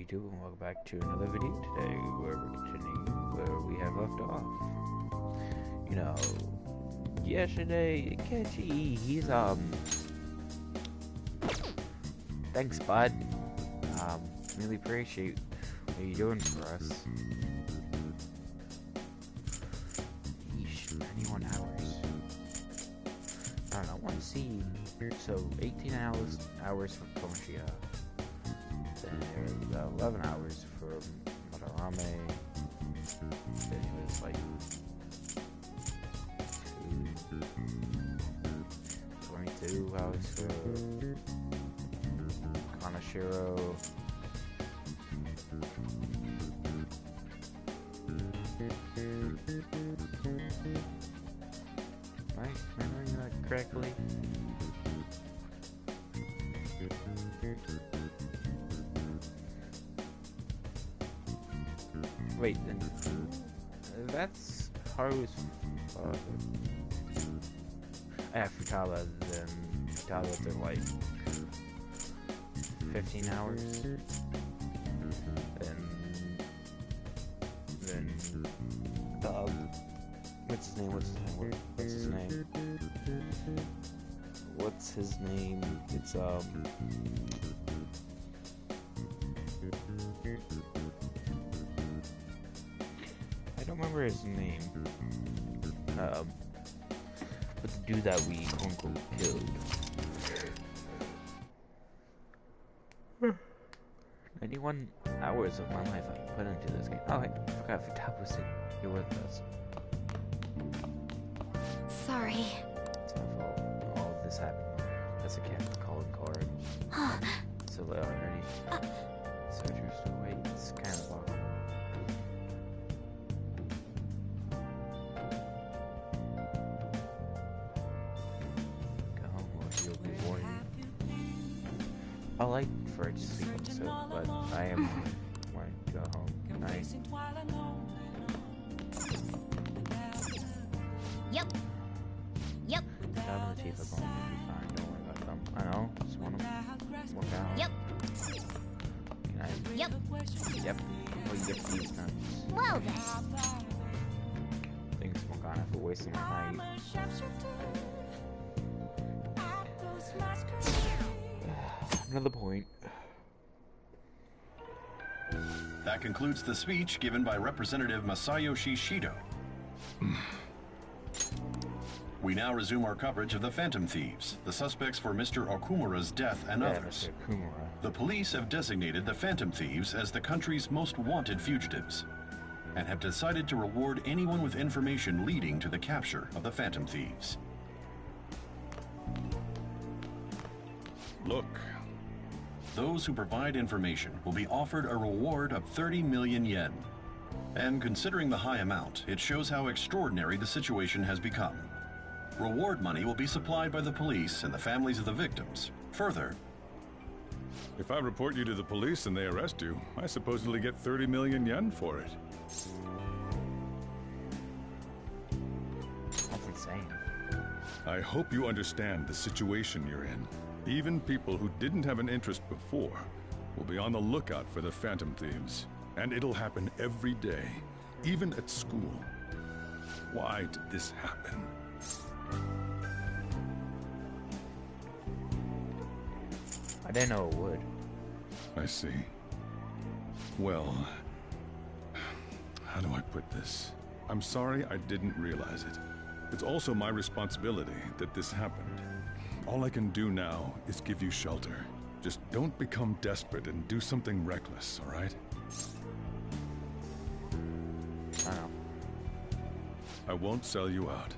YouTube, and welcome back to another video today where we're continuing where we have left off. You know, yesterday, Kenji, he's, thanks, bud. Really appreciate what you're doing for us. Yeesh, 91 hours. I don't know, I want to see, so 18 hours for Komiya. Then it was about 11 hours for Madarame. Then it was like 22 hours for Kanashiro. Am I remembering that correctly? Wait, then that's Haru's father. Futaba, then Futaba did like 15 hours. Then what's his name? It's I don't remember his name. But the dude that we quote-unquote killed. 91 hours of my life I put into this game. Oh, I forgot Futaba was here with us. Sorry. It's my fault. All of this happened as a cat calling card. So already. Searchers still wait. It's kind of awkward. I like for it to sleep episode, but I am wanting to go home tonight. Yep. Having the chief is going to be fine. Don't worry about them. I know. Just want to work out. Yep. Can I? Yep. Well, you get these times. Well then. Thanks, Morgana, for wasting my night. Another point. That concludes the speech given by Representative Masayoshi Shido. We now resume our coverage of the Phantom Thieves, the suspects for Mr. Okumura's death and others. Mr. Okumura. The police have designated the Phantom Thieves as the country's most wanted fugitives, and have decided to reward anyone with information leading to the capture of the Phantom Thieves. Look. Those who provide information will be offered a reward of 30 million yen. And considering the high amount, it shows how extraordinary the situation has become. Reward money will be supplied by the police and the families of the victims. Further, If I report you to the police and they arrest you, I supposedly get 30 million yen for it. That's insane. I hope you understand the situation you're in. Even people who didn't have an interest before will be on the lookout for the Phantom Thieves. And it'll happen every day, even at school. Why did this happen? I didn't know it would. I see. Well, how do I put this? I'm sorry I didn't realize it. It's also my responsibility that this happened. All I can do now is give you shelter. Just don't become desperate and do something reckless, all right? I know. I won't sell you out.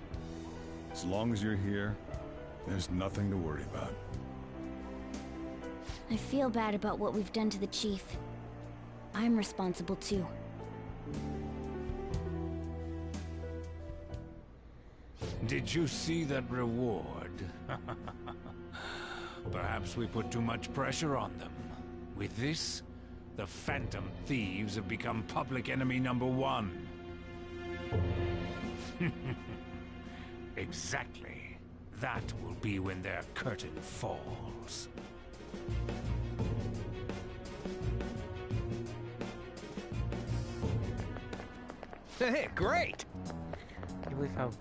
As long as you're here, there's nothing to worry about. I feel bad about what we've done to the chief. I'm responsible too. Did you see that reward? Perhaps we put too much pressure on them. With this, the Phantom Thieves have become public enemy #1. Exactly. That will be when their curtain falls. Great! Can you believe how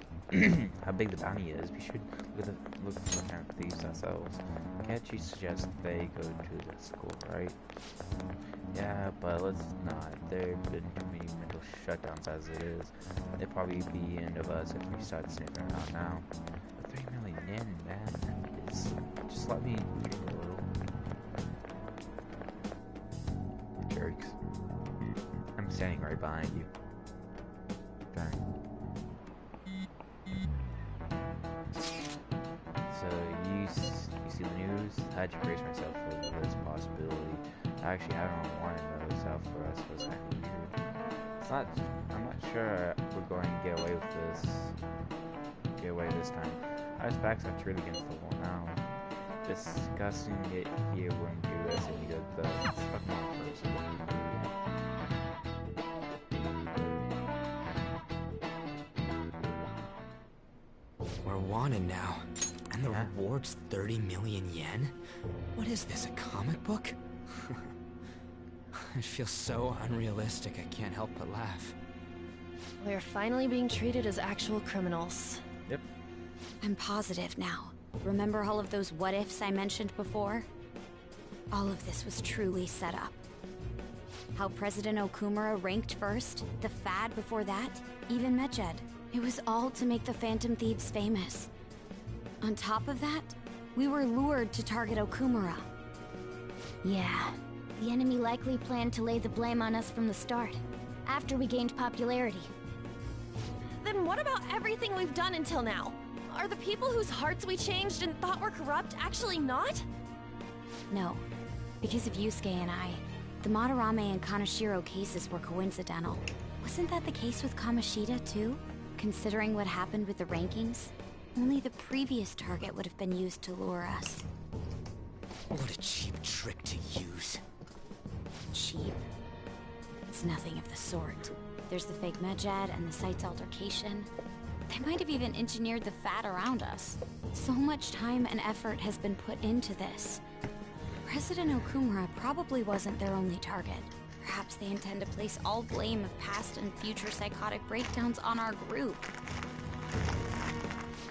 how big the bounty is? We should look at the Phantom Thieves ourselves. Can't you suggest they go to the school, right? Yeah, but let's not. There have been too many mental shutdowns as it is. They'd probably be the end of us if we start sniffing around now. But 3 million yen, man, it's just let me do a little. Jerks. I'm standing right behind you. Darn. So you see the news? I had to brace myself for this possibility. I actually haven't wanted to know South for us was actually true. It's not. I'm not sure we're going to get away with this. Get away this time. Our backs are truly against the wall now. Discussing it here wouldn't do us any good. Though let's talk more first. We're wanted now. And the reward's 30 million yen? What is this, a comic book? It feels so unrealistic, I can't help but laugh. We're finally being treated as actual criminals. Yep. I'm positive now. Remember all of those what-ifs I mentioned before? All of this was truly set up. How President Okumura ranked first, the Fad before that, even Medjed. It was all to make the Phantom Thieves famous. On top of that, we were lured to target Okumura. Yeah, the enemy likely planned to lay the blame on us from the start, after we gained popularity. Then what about everything we've done until now? Are the people whose hearts we changed and thought were corrupt actually not? No, because of Yusuke and I, the Madarame and Kaneshiro cases were coincidental. Wasn't that the case with Kamoshida too? Considering what happened with the rankings, only the previous target would have been used to lure us. What a cheap trick to use. Cheap? It's nothing of the sort. There's the fake Medjed and the site's altercation. They might have even engineered the Fat around us. So much time and effort has been put into this. President Okumura probably wasn't their only target. Perhaps they intend to place all blame of past and future psychotic breakdowns on our group.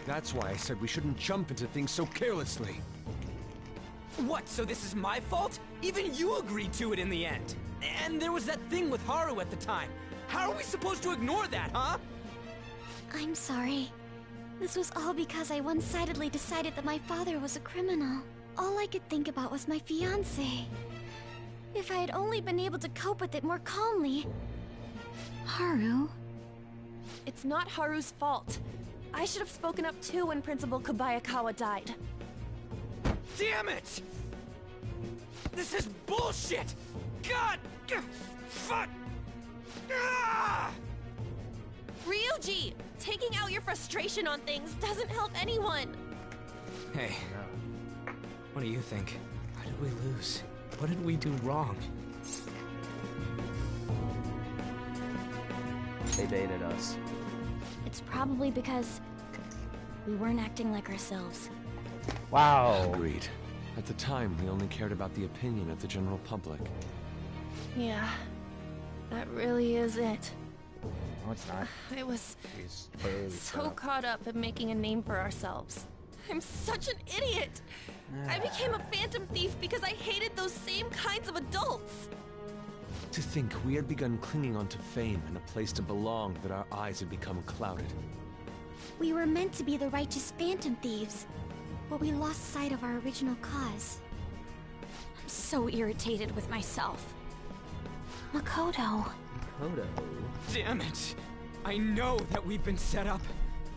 That's why I said we shouldn't jump into things so carelessly. What, so this is my fault? Even you agreed to it in the end. And there was that thing with Haru at the time. How are we supposed to ignore that, huh? I'm sorry. This was all because I one-sidedly decided that my father was a criminal. All I could think about was my fiancé. If I had only been able to cope with it more calmly... Haru? It's not Haru's fault. I should have spoken up too when Principal Kobayakawa died. Damn it! This is bullshit! God! Fuck! Ah! Ryuji! Taking out your frustration on things doesn't help anyone! Hey, what do you think? Why did we lose? What did we do wrong? They baited us. It's probably because we weren't acting like ourselves. Wow. Agreed. At the time, we only cared about the opinion of the general public. Yeah, that really is it. No, it's not. I was She's totally so caught up in making a name for ourselves. I'm such an idiot! I became a phantom thief because I hated those same kinds of adults! To think we had begun clinging onto fame and a place to belong, that our eyes had become clouded. We were meant to be the righteous phantom thieves, but we lost sight of our original cause. I'm so irritated with myself. Makoto. Makoto. Damn it! I know that we've been set up,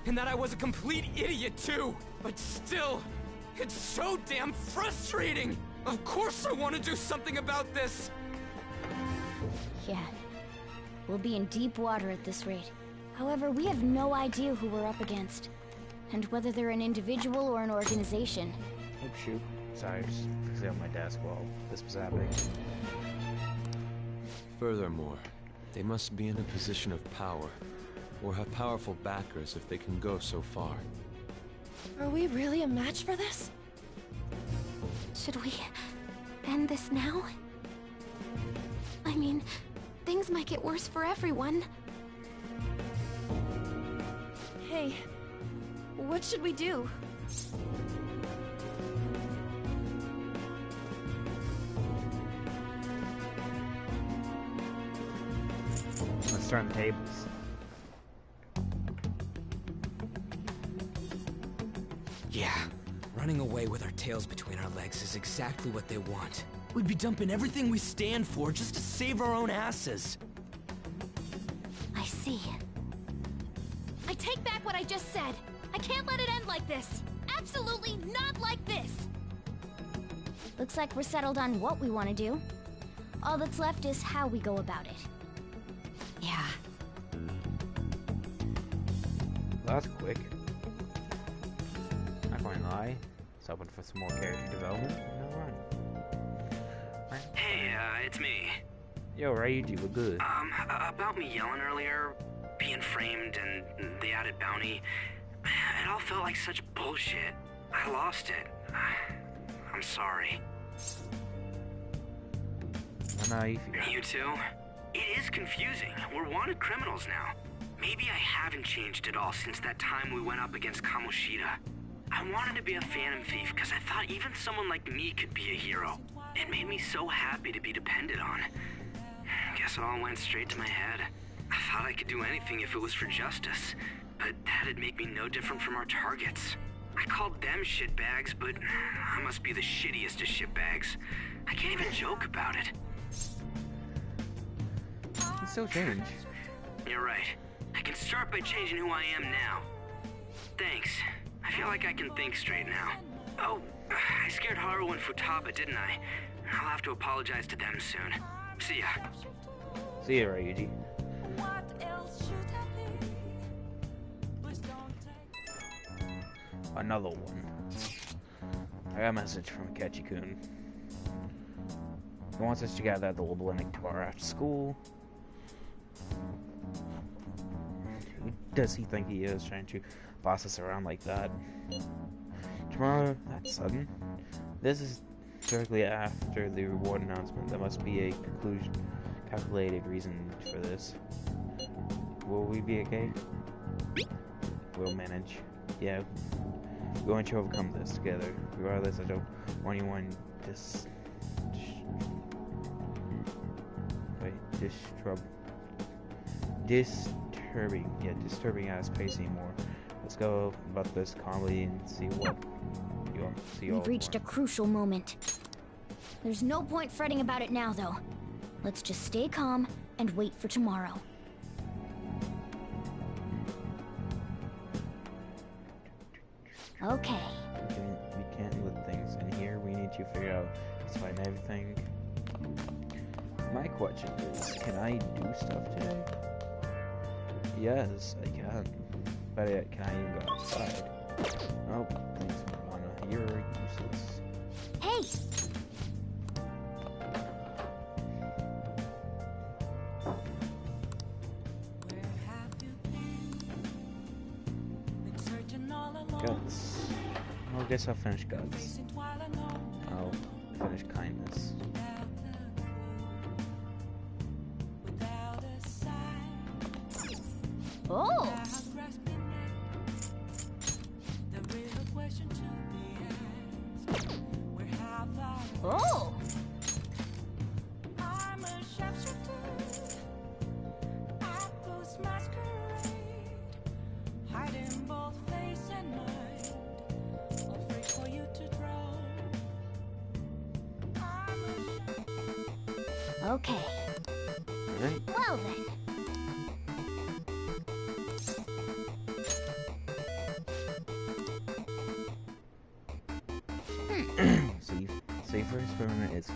and that I was a complete idiot too, but still, it's so damn frustrating! Of course I want to do something about this! Yeah. We'll be in deep water at this rate. However, we have no idea who we're up against, and whether they're an individual or an organization. Oh shoot. Sorry, I just fixed it on my desk while this was happening. Furthermore, they must be in a position of power, or have powerful backers if they can go so far. Are we really a match for this? Should we end this now? I mean, things might get worse for everyone. Okay. What should we do? Let's turn the tables. Yeah, running away with our tails between our legs is exactly what they want. We'd be dumping everything we stand for just to save our own asses. I see. I take back what I just said. I can't let it end like this. Absolutely not like this. Looks like we're settled on what we want to do. All that's left is how we go about it. Yeah. That's quick. Not going to lie. It's open for some more character development. Alright. Hey, it's me. Yo, Ryuji, we're good. About me yelling earlier, being framed, and the added bounty, it all felt like such bullshit. I lost it. I'm sorry. I know how you feel. You too? It is confusing. We're wanted criminals now. Maybe I haven't changed at all since that time we went up against Kamoshida. I wanted to be a phantom thief because I thought even someone like me could be a hero. It made me so happy to be depended on. Guess it all went straight to my head. I thought I could do anything if it was for justice, but that'd make me no different from our targets. I called them shitbags, but I must be the shittiest of shitbags. I can't even joke about it. It's still change. You're right. I can start by changing who I am now. Thanks. I feel like I can think straight now. Oh, I scared Haru and Futaba, didn't I? I'll have to apologize to them soon. See ya. See ya, Ryuji. Another one. I got a message from Ketchi-kun. He wants us to gather at the Lublenik tomorrow after school. Who does he think he is, trying to boss us around like that? Tomorrow? That's sudden. This is directly after the reward announcement. There must be a calculated reason for this. Will we be okay? We'll manage. Yeah. We're going to overcome this together. Regardless, I don't want anyone disturbing at his pace anymore. Let's go about this calmly and see what We've reached a crucial moment. There's no point fretting about it now, though. Let's just stay calm and wait for tomorrow. Okay. We can't let things in here. We need to figure out explain everything. My question is, can I do stuff today? Yes, I can. But can I even go outside? Oh, thanks, Marijuana. You're useless. Hey! Guts. Well, I guess I'll finish Guts. I'll finish Kindness. Oh! Oh! Okay. Alright. Well then. Safer experiment is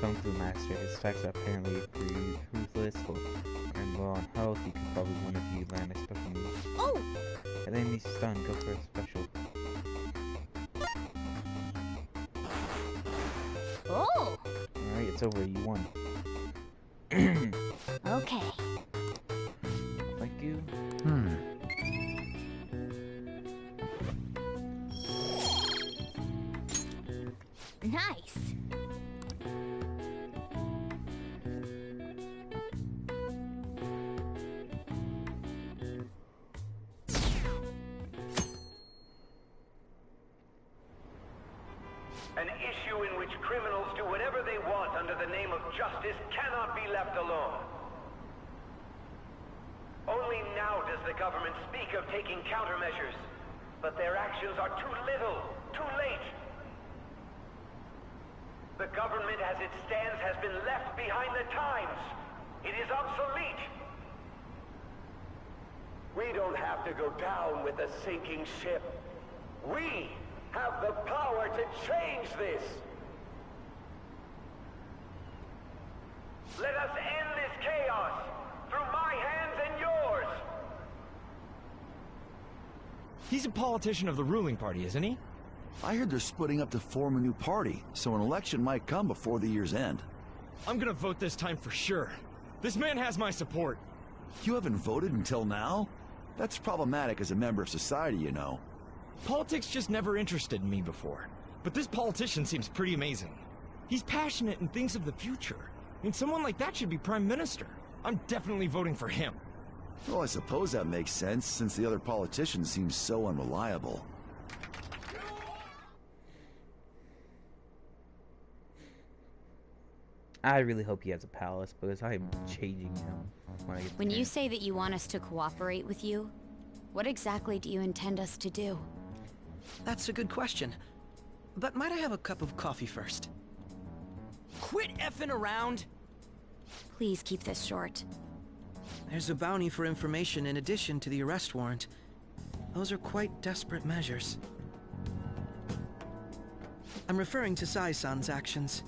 Kung Fu Master. His effects are apparently pretty ruthless, and low on health. You can probably win if you land a special move. Oh! And then he's stunned. Go for a special. Oh! Alright, it's over. You won. Okay. Thank you. Nice. An issue in which criminals do whatever they want under the name of justice cannot be left alone. Only now does the government speak of taking countermeasures, but their actions are too little, too late. The government as it stands has been left behind the times. It is obsolete. We don't have to go down with a sinking ship. We have the power to change this. Let us end this chaos through my hands and yours. He's a politician of the ruling party, isn't he? I heard they're splitting up to form a new party, so an election might come before the year's end. I'm gonna vote this time for sure. This man has my support. You haven't voted until now? That's problematic as a member of society, you know. Politics just never interested me before. But this politician seems pretty amazing. He's passionate and thinks of the future. I mean, someone like that should be prime minister. I'm definitely voting for him. Well, I suppose that makes sense, since the other politicians seem so unreliable. I really hope he has a palace, because I am changing him when I get When you say that you want us to cooperate with you, what exactly do you intend us to do? That's a good question. But might I have a cup of coffee first? Quit effing around! Please keep this short. There's a bounty for information in addition to the arrest warrant. Those are quite desperate measures. I'm referring to Sai-san's actions.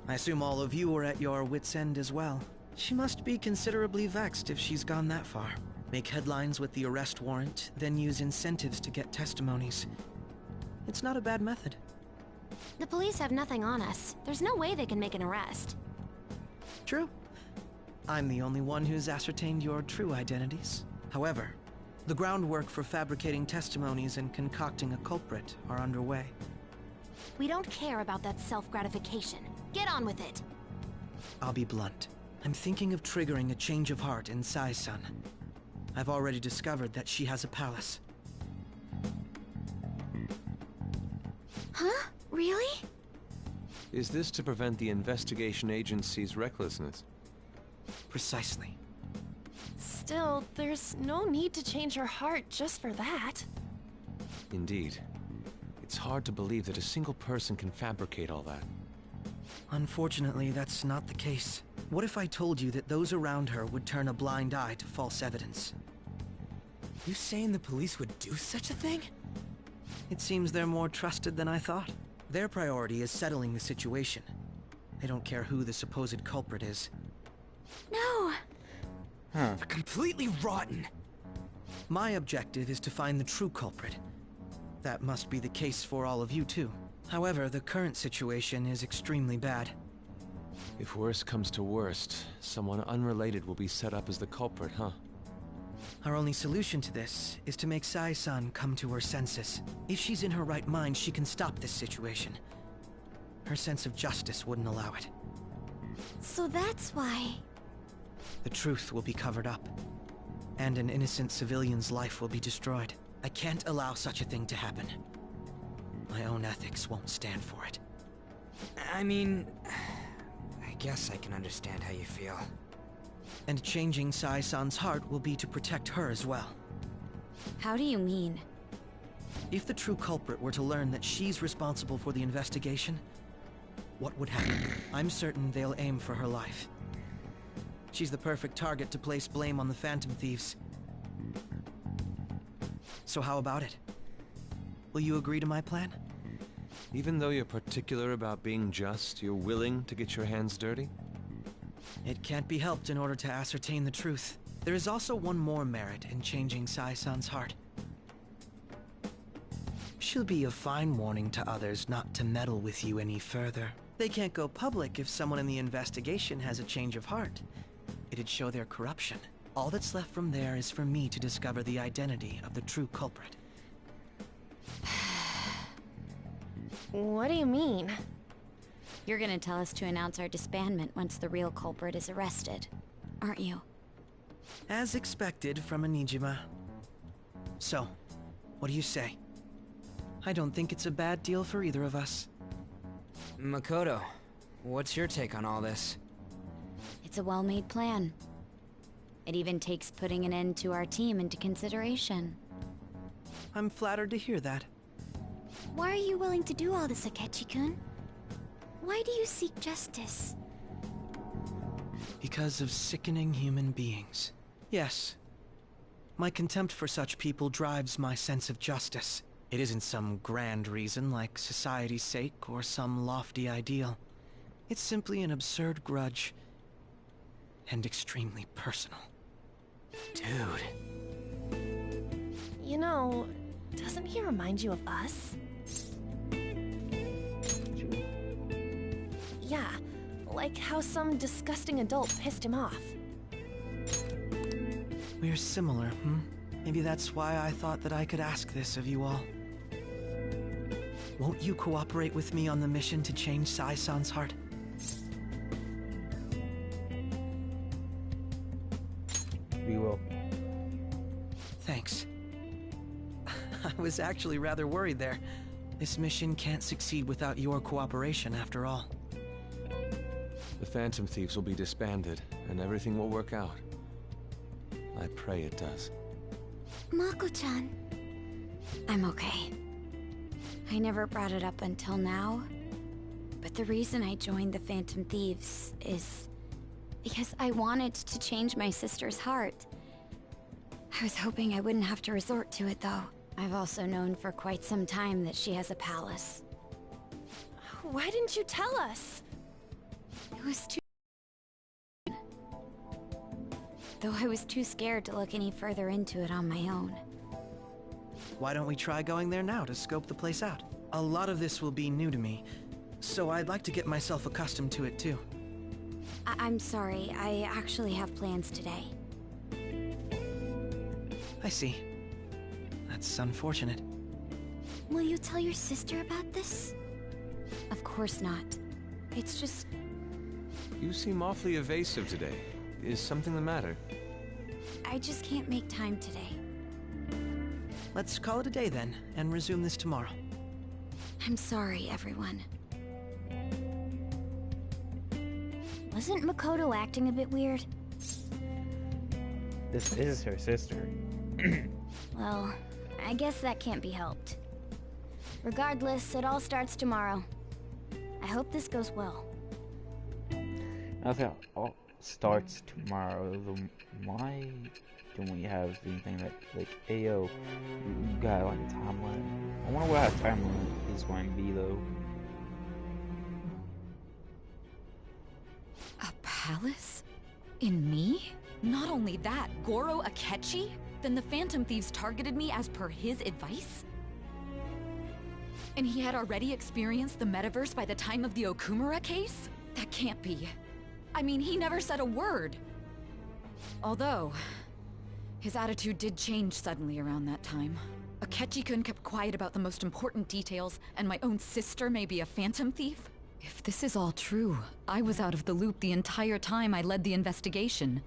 I assume all of you are at your wits' end as well. She must be considerably vexed if she's gone that far. Make headlines with the arrest warrant, then use incentives to get testimonies. It's not a bad method. The police have nothing on us. There's no way they can make an arrest. True. I'm the only one who's ascertained your true identities. However, the groundwork for fabricating testimonies and concocting a culprit are underway. We don't care about that self-gratification. Get on with it. I'll be blunt. I'm thinking of triggering a change of heart in Sai-san. I've already discovered that she has a palace. Huh? Really? Is this to prevent the investigation agency's recklessness? Precisely. Still, there's no need to change her heart just for that. Indeed. It's hard to believe that a single person can fabricate all that. Unfortunately, that's not the case. What if I told you that those around her would turn a blind eye to false evidence? You saying the police would do such a thing? It seems they're more trusted than I thought. Their priority is settling the situation. They don't care who the supposed culprit is. No! Huh. They're completely rotten! My objective is to find the true culprit. That must be the case for all of you too. However, the current situation is extremely bad. If worst comes to worst, someone unrelated will be set up as the culprit, huh? Our only solution to this is to make Sai-san come to her senses. If she's in her right mind, she can stop this situation. Her sense of justice wouldn't allow it. So that's why... The truth will be covered up, and an innocent civilian's life will be destroyed. I can't allow such a thing to happen. My own ethics won't stand for it. I mean... I guess I can understand how you feel. And changing Sai-san's heart will be to protect her as well. How do you mean? If the true culprit were to learn that she's responsible for the investigation, what would happen? I'm certain they'll aim for her life. She's the perfect target to place blame on the Phantom Thieves. So how about it? Will you agree to my plan? Even though you're particular about being just, you're willing to get your hands dirty? It can't be helped in order to ascertain the truth. There is also one more merit in changing Sai-san's heart. She'll be a fine warning to others not to meddle with you any further. They can't go public if someone in the investigation has a change of heart. It'd show their corruption. All that's left from there is for me to discover the identity of the true culprit. What do you mean? You're gonna tell us to announce our disbandment once the real culprit is arrested, aren't you? As expected from a Nijima. So, what do you say? I don't think it's a bad deal for either of us. Makoto, what's your take on all this? It's a well-made plan. It even takes putting an end to our team into consideration. I'm flattered to hear that. Why are you willing to do all this, Akechi-kun? Why do you seek justice? Because of sickening human beings. Yes. My contempt for such people drives my sense of justice. It isn't some grand reason like society's sake or some lofty ideal. It's simply an absurd grudge. And extremely personal. Dude. You know, doesn't he remind you of us? Yeah, like how some disgusting adult pissed him off. We're similar, Maybe that's why I thought that I could ask this of you all. Won't you cooperate with me on the mission to change Sai-san's heart? We will. Thanks. I was actually rather worried there. This mission can't succeed without your cooperation, after all. The Phantom Thieves will be disbanded, and everything will work out. I pray it does. Mako-chan. I'm okay. I never brought it up until now, but the reason I joined the Phantom Thieves is because I wanted to change my sister's heart. I was hoping I wouldn't have to resort to it, though. I've also known for quite some time that she has a palace. Why didn't you tell us? It was too... Though I was too scared to look any further into it on my own. Why don't we try going there now to scope the place out? A lot of this will be new to me, so I'd like to get myself accustomed to it too. I'm sorry, I actually have plans today. I see. That's unfortunate. Will you tell your sister about this? Of course not. It's just... You seem awfully evasive today. Is something the matter? I just can't make time today. Let's call it a day then, and resume this tomorrow. I'm sorry, everyone. Wasn't Makoto acting a bit weird? This is her sister. Well, I guess that can't be helped. Regardless, it all starts tomorrow. I hope this goes well. I think it all starts tomorrow. Why don't we have anything that, like, Ayo, you got like a timeline? I wonder what our timeline is going to be, though. A palace? In me? Not only that, Goro Akechi? Then the Phantom Thieves targeted me as per his advice? And he had already experienced the metaverse by the time of the Okumura case? That can't be. I mean, he never said a word. Although, his attitude did change suddenly around that time. Akechi-kun kept quiet about the most important details, and my own sister may be a Phantom Thief? If this is all true, I was out of the loop the entire time I led the investigation.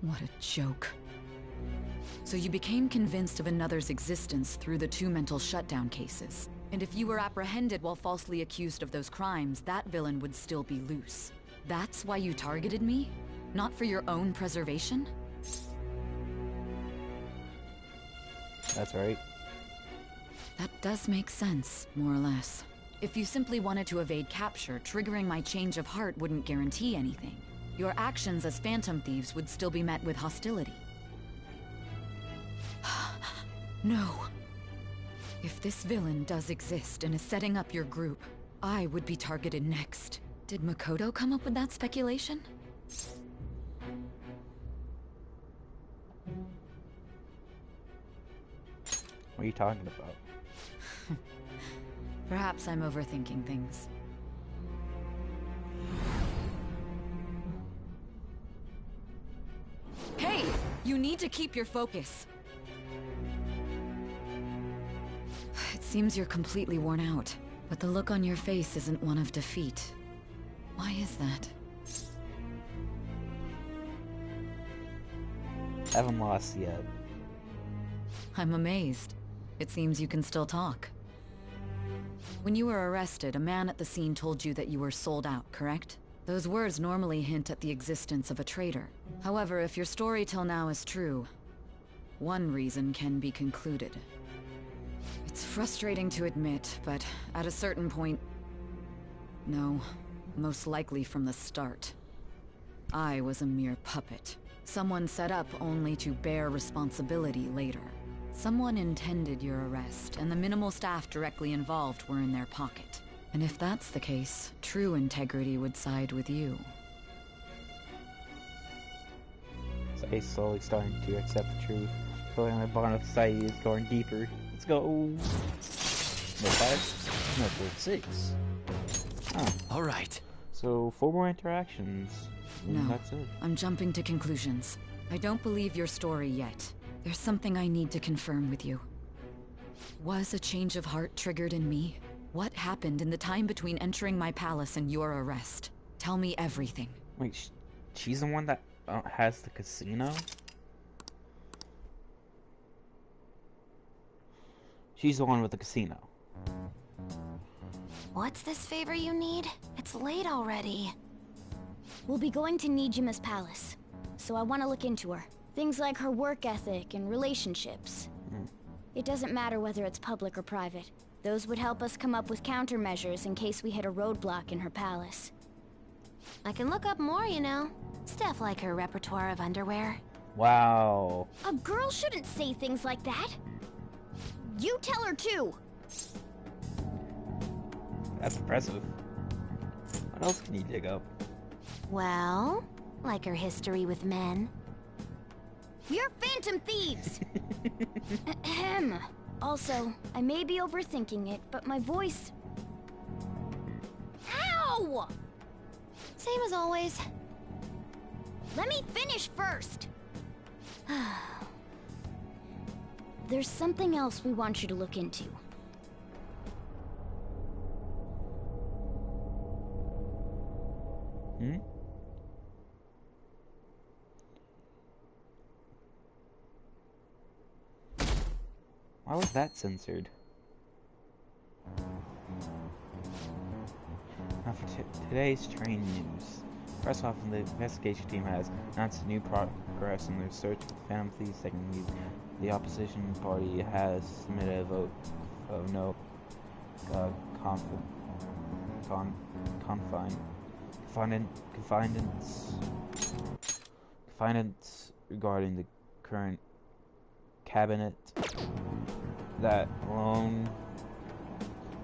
What a joke. So you became convinced of another's existence through the 2 mental shutdown cases. And if you were apprehended while falsely accused of those crimes, that villain would still be loose. That's why you targeted me? Not for your own preservation? That's right. That does make sense, more or less. If you simply wanted to evade capture, triggering my change of heart wouldn't guarantee anything. Your actions as Phantom Thieves would still be met with hostility. No. If this villain does exist and is setting up your group, I would be targeted next. Did Makoto come up with that speculation? What are you talking about? Perhaps I'm overthinking things. Hey! You need to keep your focus. It seems you're completely worn out, but the look on your face isn't one of defeat. Why is that? Haven't lost yet. I'm amazed. It seems you can still talk. When you were arrested, a man at the scene told you that you were sold out, correct? Those words normally hint at the existence of a traitor. However, if your story till now is true, one reason can be concluded. It's frustrating to admit, but at a certain point... No, most likely from the start. I was a mere puppet. Someone set up only to bear responsibility later. Someone intended your arrest, and the minimal staff directly involved were in their pocket. And if that's the case, true integrity would side with you. So he's slowly starting to accept the truth. Feeling my bond of society is going deeper. Let's go. No 5? No 46. Huh. Alright. So 4 more interactions. No, that's it. I'm jumping to conclusions. I don't believe your story yet. There's something I need to confirm with you. Was a change of heart triggered in me? What happened in the time between entering my palace and your arrest? Tell me everything. Wait, she's the one that has the casino? She's the one with the casino. What's this favor you need? It's late already. We'll be going to Nijima's palace, so I want to look into her. Things like her work ethic and relationships. It doesn't matter whether it's public or private. Those would help us come up with countermeasures in case we hit a roadblock in her palace. I can look up more, you know. Stuff like her repertoire of underwear. Wow. A girl shouldn't say things like that. You tell her too. That's impressive. What else can you dig up? Well, like her history with men. We're phantom thieves! Ahem. Also, I may be overthinking it, but my voice... Ow! Same as always. Let me finish first! There's something else we want you to look into. Why was that censored? Now for today's train news. First off, the investigation team has announced new progress in their search for the Phantom Thieves. Secondly, the opposition party has submitted a vote of no confinements regarding the current cabinet. That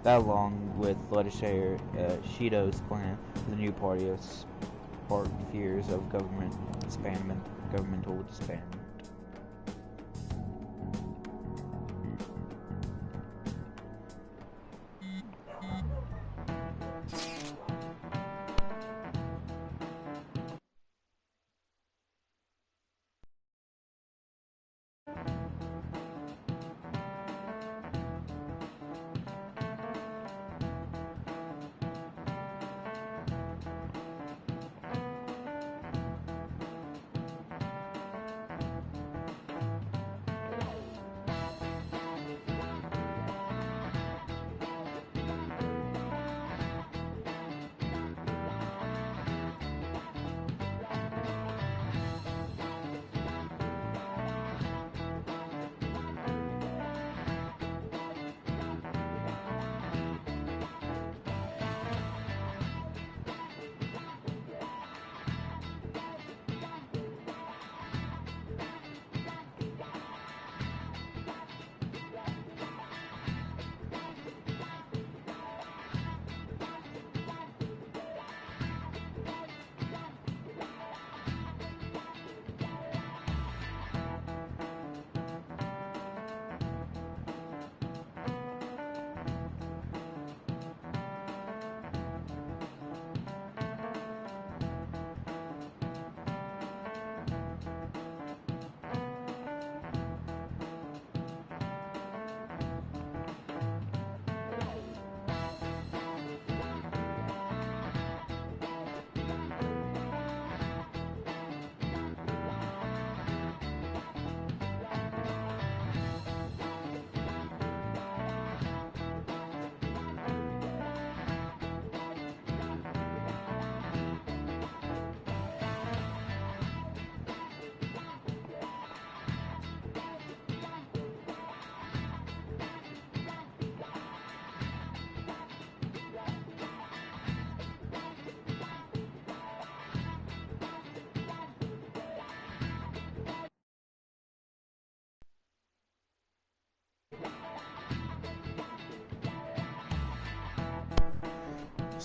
along with legislator Shido's plan for the new party has sparked fears of governmental disbandment.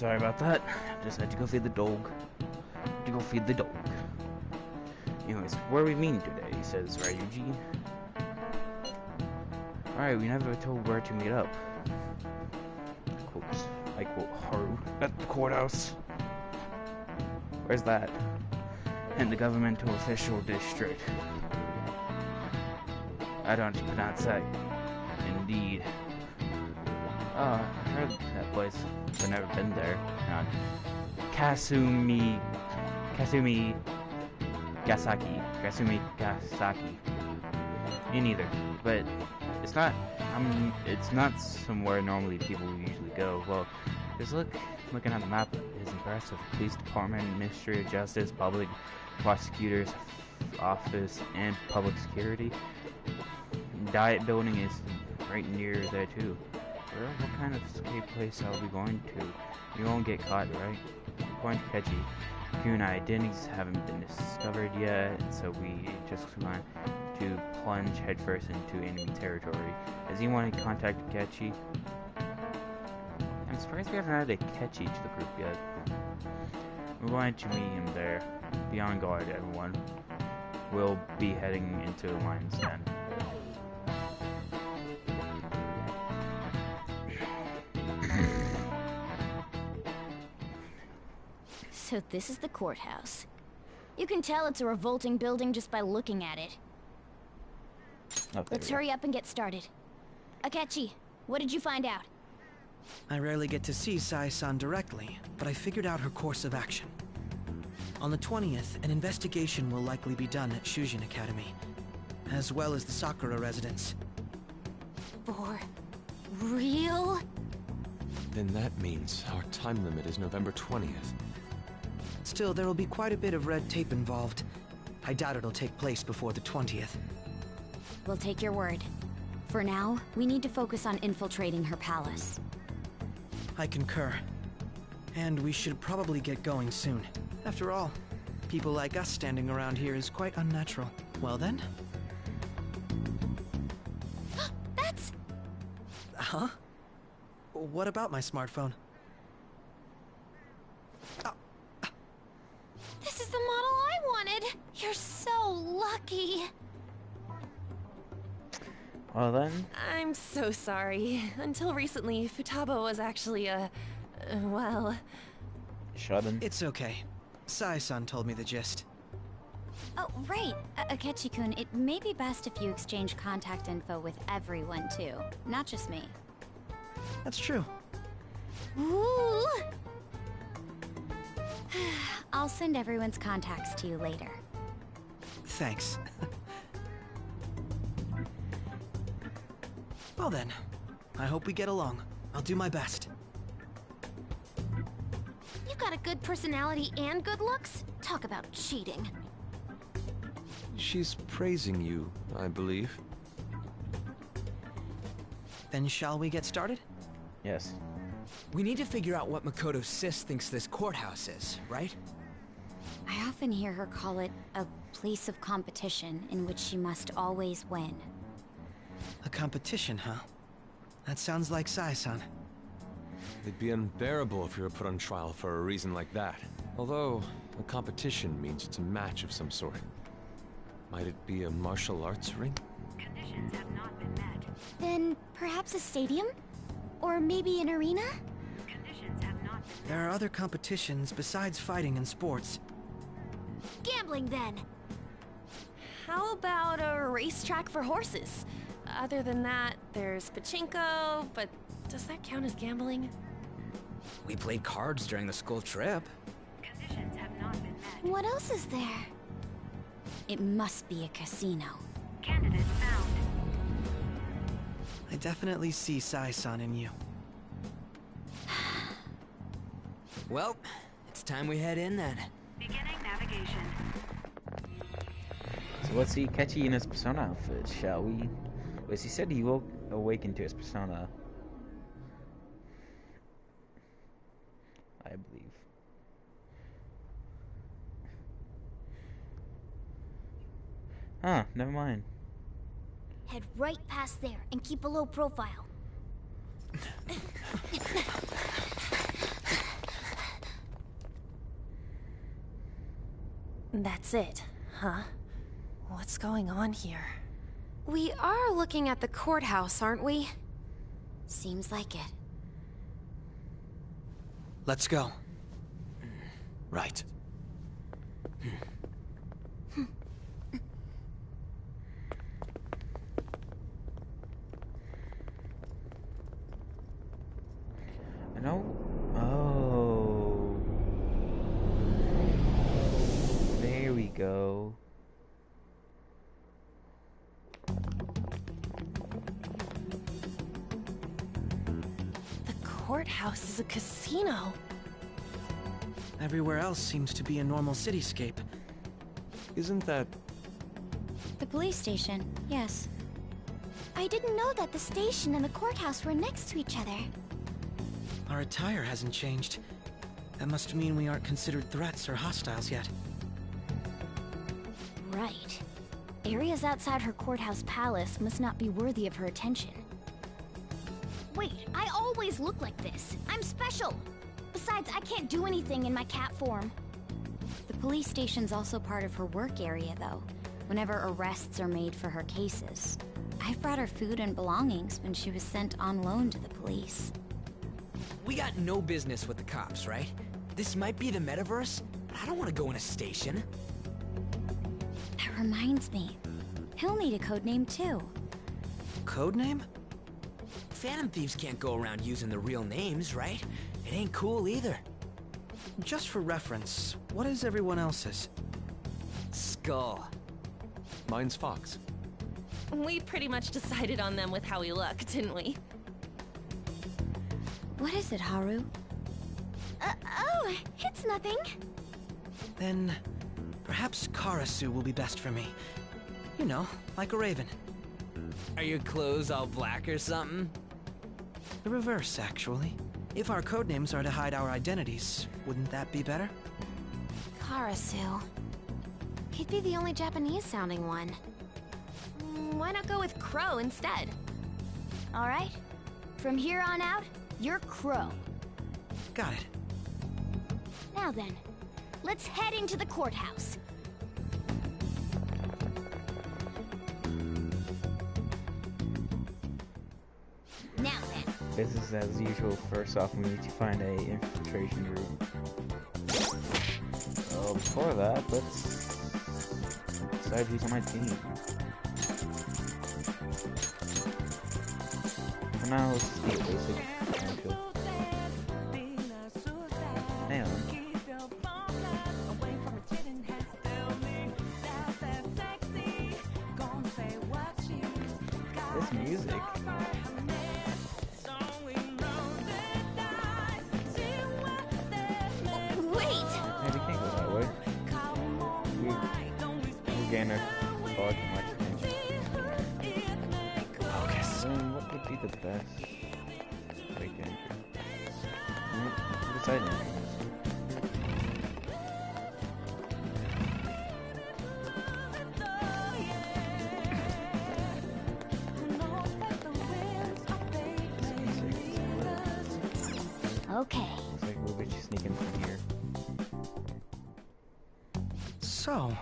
Sorry about that. Just had to go feed the dog. Anyways, where are we meeting today? Says Ryuji. Alright, we never told where to meet up. Quotes. I quote Haru. At the courthouse. Where's that? In the governmental official district. I don't pronounce that. Indeed. I heard that place. I've never been there. Kasumi Gasaki. Me neither. But it's not. It's not somewhere normally people usually go. Well, just looking at the map is impressive. Police department, Ministry of Justice, public prosecutor's office, and public security. Diet building is right near there too. What kind of escape place are we going to? We won't get caught, right? We're going to Kechi. Kun identities haven't been discovered yet, so we just want to plunge headfirst into enemy territory. Does anyone contact Kechi? I'm surprised we haven't added Kechi to the group yet. We're going to meet him there. Be on guard, everyone. We'll be heading into the lion's den. So this is the courthouse. You can tell it's a revolting building just by looking at it. Let's hurry up and get started. Akechi, what did you find out? I rarely get to see Sai-san directly, but I figured out her course of action. On the 20th, an investigation will likely be done at Shujin Academy, as well as the Sakura residence. For real? Then that means our time limit is November 20th. Still, there will be quite a bit of red tape involved. I doubt it'll take place before the 20th. We'll take your word. For now, we need to focus on infiltrating her palace. I concur. And we should probably get going soon. After all, people like us standing around here is quite unnatural. Well then? That's... Huh? What about my smartphone? This is the model I wanted! You're so lucky! Well then. I'm so sorry. Until recently, Futaba was actually well... Shut-in. It's okay. Sai-san told me the gist. Oh, right. Akechi-kun, it may be best if you exchange contact info with everyone, too. Not just me. That's true. Ooh! I'll send everyone's contacts to you later. Thanks. Well then, I hope we get along. I'll do my best. You've got a good personality and good looks? Talk about cheating. She's praising you, I believe. Then shall we get started? Yes. We need to figure out what Makoto Sis thinks this courthouse is, right? I often hear her call it a place of competition in which she must always win. A competition, huh? That sounds like Sai-san. It'd be unbearable if you were put on trial for a reason like that. Although, a competition means it's a match of some sort. Might it be a martial arts ring? Conditions have not been met. Then perhaps a stadium? Or maybe an arena? Conditions have not been met. There are other competitions besides fighting and sports. Gambling, then. How about a racetrack for horses? Other than that, there's pachinko, but does that count as gambling? We played cards during the school trip. Conditions have not been met. What else is there? It must be a casino. Candidate found. I definitely see Sai-san in you. Well, it's time we head in then. Beginning navigation. So let's see Kechi in his persona outfit, shall we? As he said, he will awaken to his persona. I believe. Huh, never mind. Head right past there and keep a low profile. That's it, huh? What's going on here? We are looking at the courthouse, aren't we? Seems like it. Let's go. Right. No? Oh. There we go. The courthouse is a casino. Everywhere else seems to be a normal cityscape. Isn't that... The police station, yes. I didn't know that the station and the courthouse were next to each other. Our attire hasn't changed. That must mean we aren't considered threats or hostiles yet. Right. Areas outside her courthouse palace must not be worthy of her attention. Wait, I always look like this. I'm special. Besides, I can't do anything in my cat form. The police station's also part of her work area, though, whenever arrests are made for her cases. I've brought her food and belongings when she was sent on loan to the police. We got no business with the cops, right? This might be the metaverse, but I don't want to go in a station. That reminds me. He'll need a code name, too. Codename? Phantom thieves can't go around using their real names, right? It ain't cool either. Just for reference, what is everyone else's? Skull. Mine's Fox. We pretty much decided on them with how we look, didn't we? What is it, Haru? Oh, it's nothing. Then, perhaps Karasu will be best for me. You know, like a raven. Are your clothes all black or something? The reverse, actually. If our codenames are to hide our identities, wouldn't that be better? Karasu. He'd be the only Japanese-sounding one. Why not go with Crow instead? All right. From here on out, you're Crow. Got it. Now then, let's head into the courthouse. Now then. Business as usual. First off, we need to find a infiltration room. Before that, let's decide who's on my team. For now, let's just keep it basic. Actually. Hang on. This music. Gain a far too much attention. Focus. What would be the best way to enter? Decide anything. Okay. Looks like we'll be sneaking from here. So,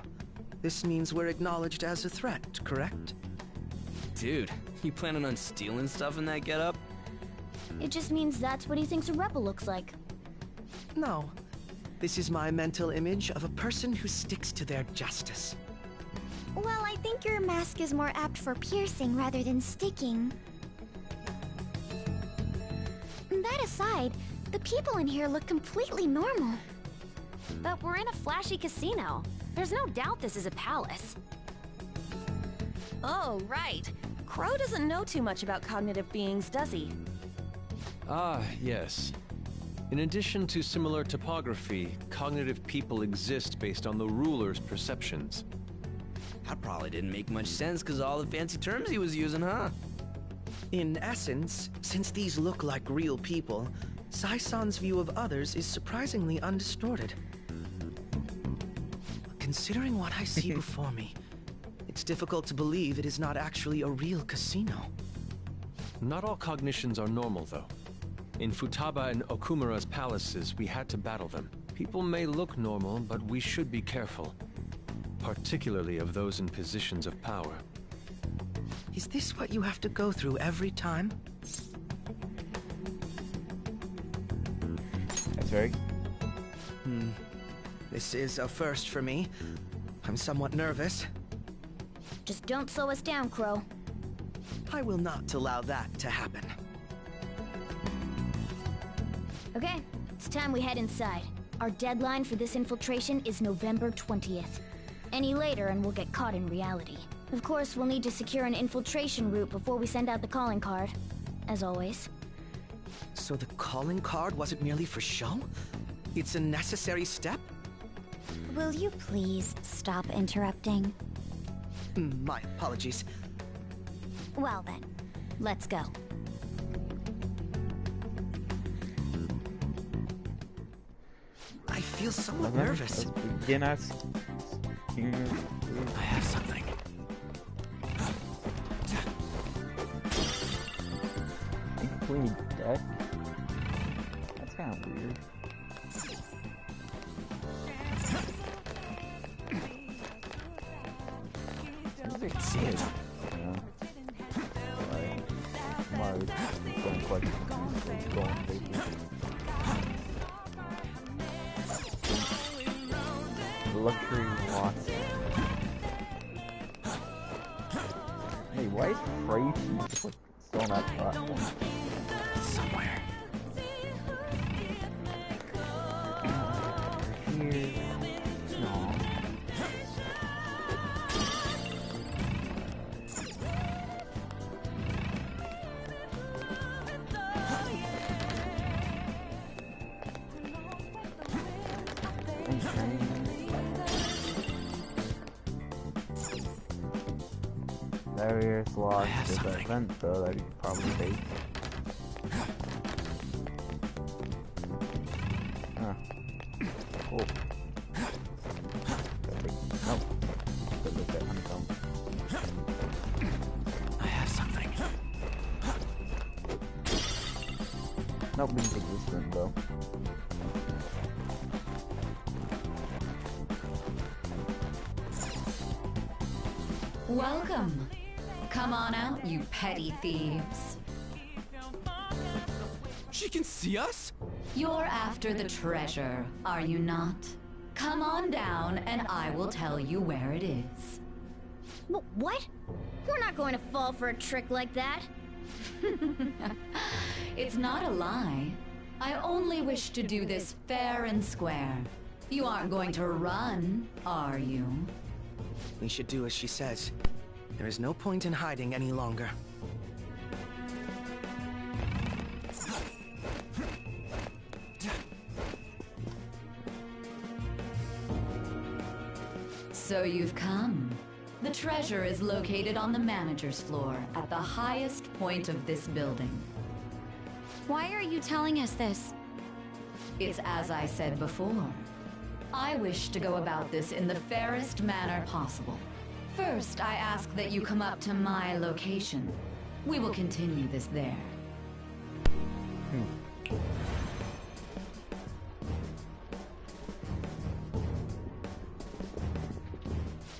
this means we're acknowledged as a threat, correct? Dude, you planning on stealing stuff in that getup? It just means that's what he thinks a rebel looks like. No. This is my mental image of a person who sticks to their justice. Well, I think your mask is more apt for piercing rather than sticking. That aside, the people in here look completely normal. But we're in a flashy casino. There's no doubt this is a palace. Oh, right. Crow doesn't know too much about cognitive beings, does he? Ah, yes. In addition to similar topography, cognitive people exist based on the ruler's perceptions. That probably didn't make much sense because all the fancy terms he was using, huh? In essence, since these look like real people, Sai-san's view of others is surprisingly undistorted. Considering what I see before me, it's difficult to believe it is not actually a real casino. Not all cognitions are normal, though. In Futaba and Okumura's palaces, we had to battle them. People may look normal, but we should be careful. particularly of those in positions of power. Is this what you have to go through every time? That's right. This is a first for me. I'm somewhat nervous. Just don't slow us down, Crow. I will not allow that to happen. Okay, it's time we head inside. Our deadline for this infiltration is November 20th. Any later and we'll get caught in reality. Of course, we'll need to secure an infiltration route before we send out the calling card. As always. So the calling card wasn't merely for show? It's a necessary step? Will you please stop interrupting? My apologies. Well then, let's go. I feel somewhat nervous. Begin us. I have something. Including death? That's kind of weird. It's it. Luxury lost. Hey, why is Tracy still on that platform? Somewhere. Here. No. Barriers lost. There's an event though that you could probably take. Huh. Cool. Nope. Good look at honeycomb. I have something. Nope, didn't take this room though. Welcome. Come on out, you petty thieves. She can see us? You're after the treasure, are you not? Come on down and I will tell you where it is. What? We're not going to fall for a trick like that. It's not a lie. I only wish to do this fair and square. You aren't going to run, are you? We should do as she says. There is no point in hiding any longer. So you've come. The treasure is located on the manager's floor at the highest point of this building. Why are you telling us this? It's as I said before. I wish to go about this in the fairest manner possible. First, I ask that you come up to my location. We will continue this there.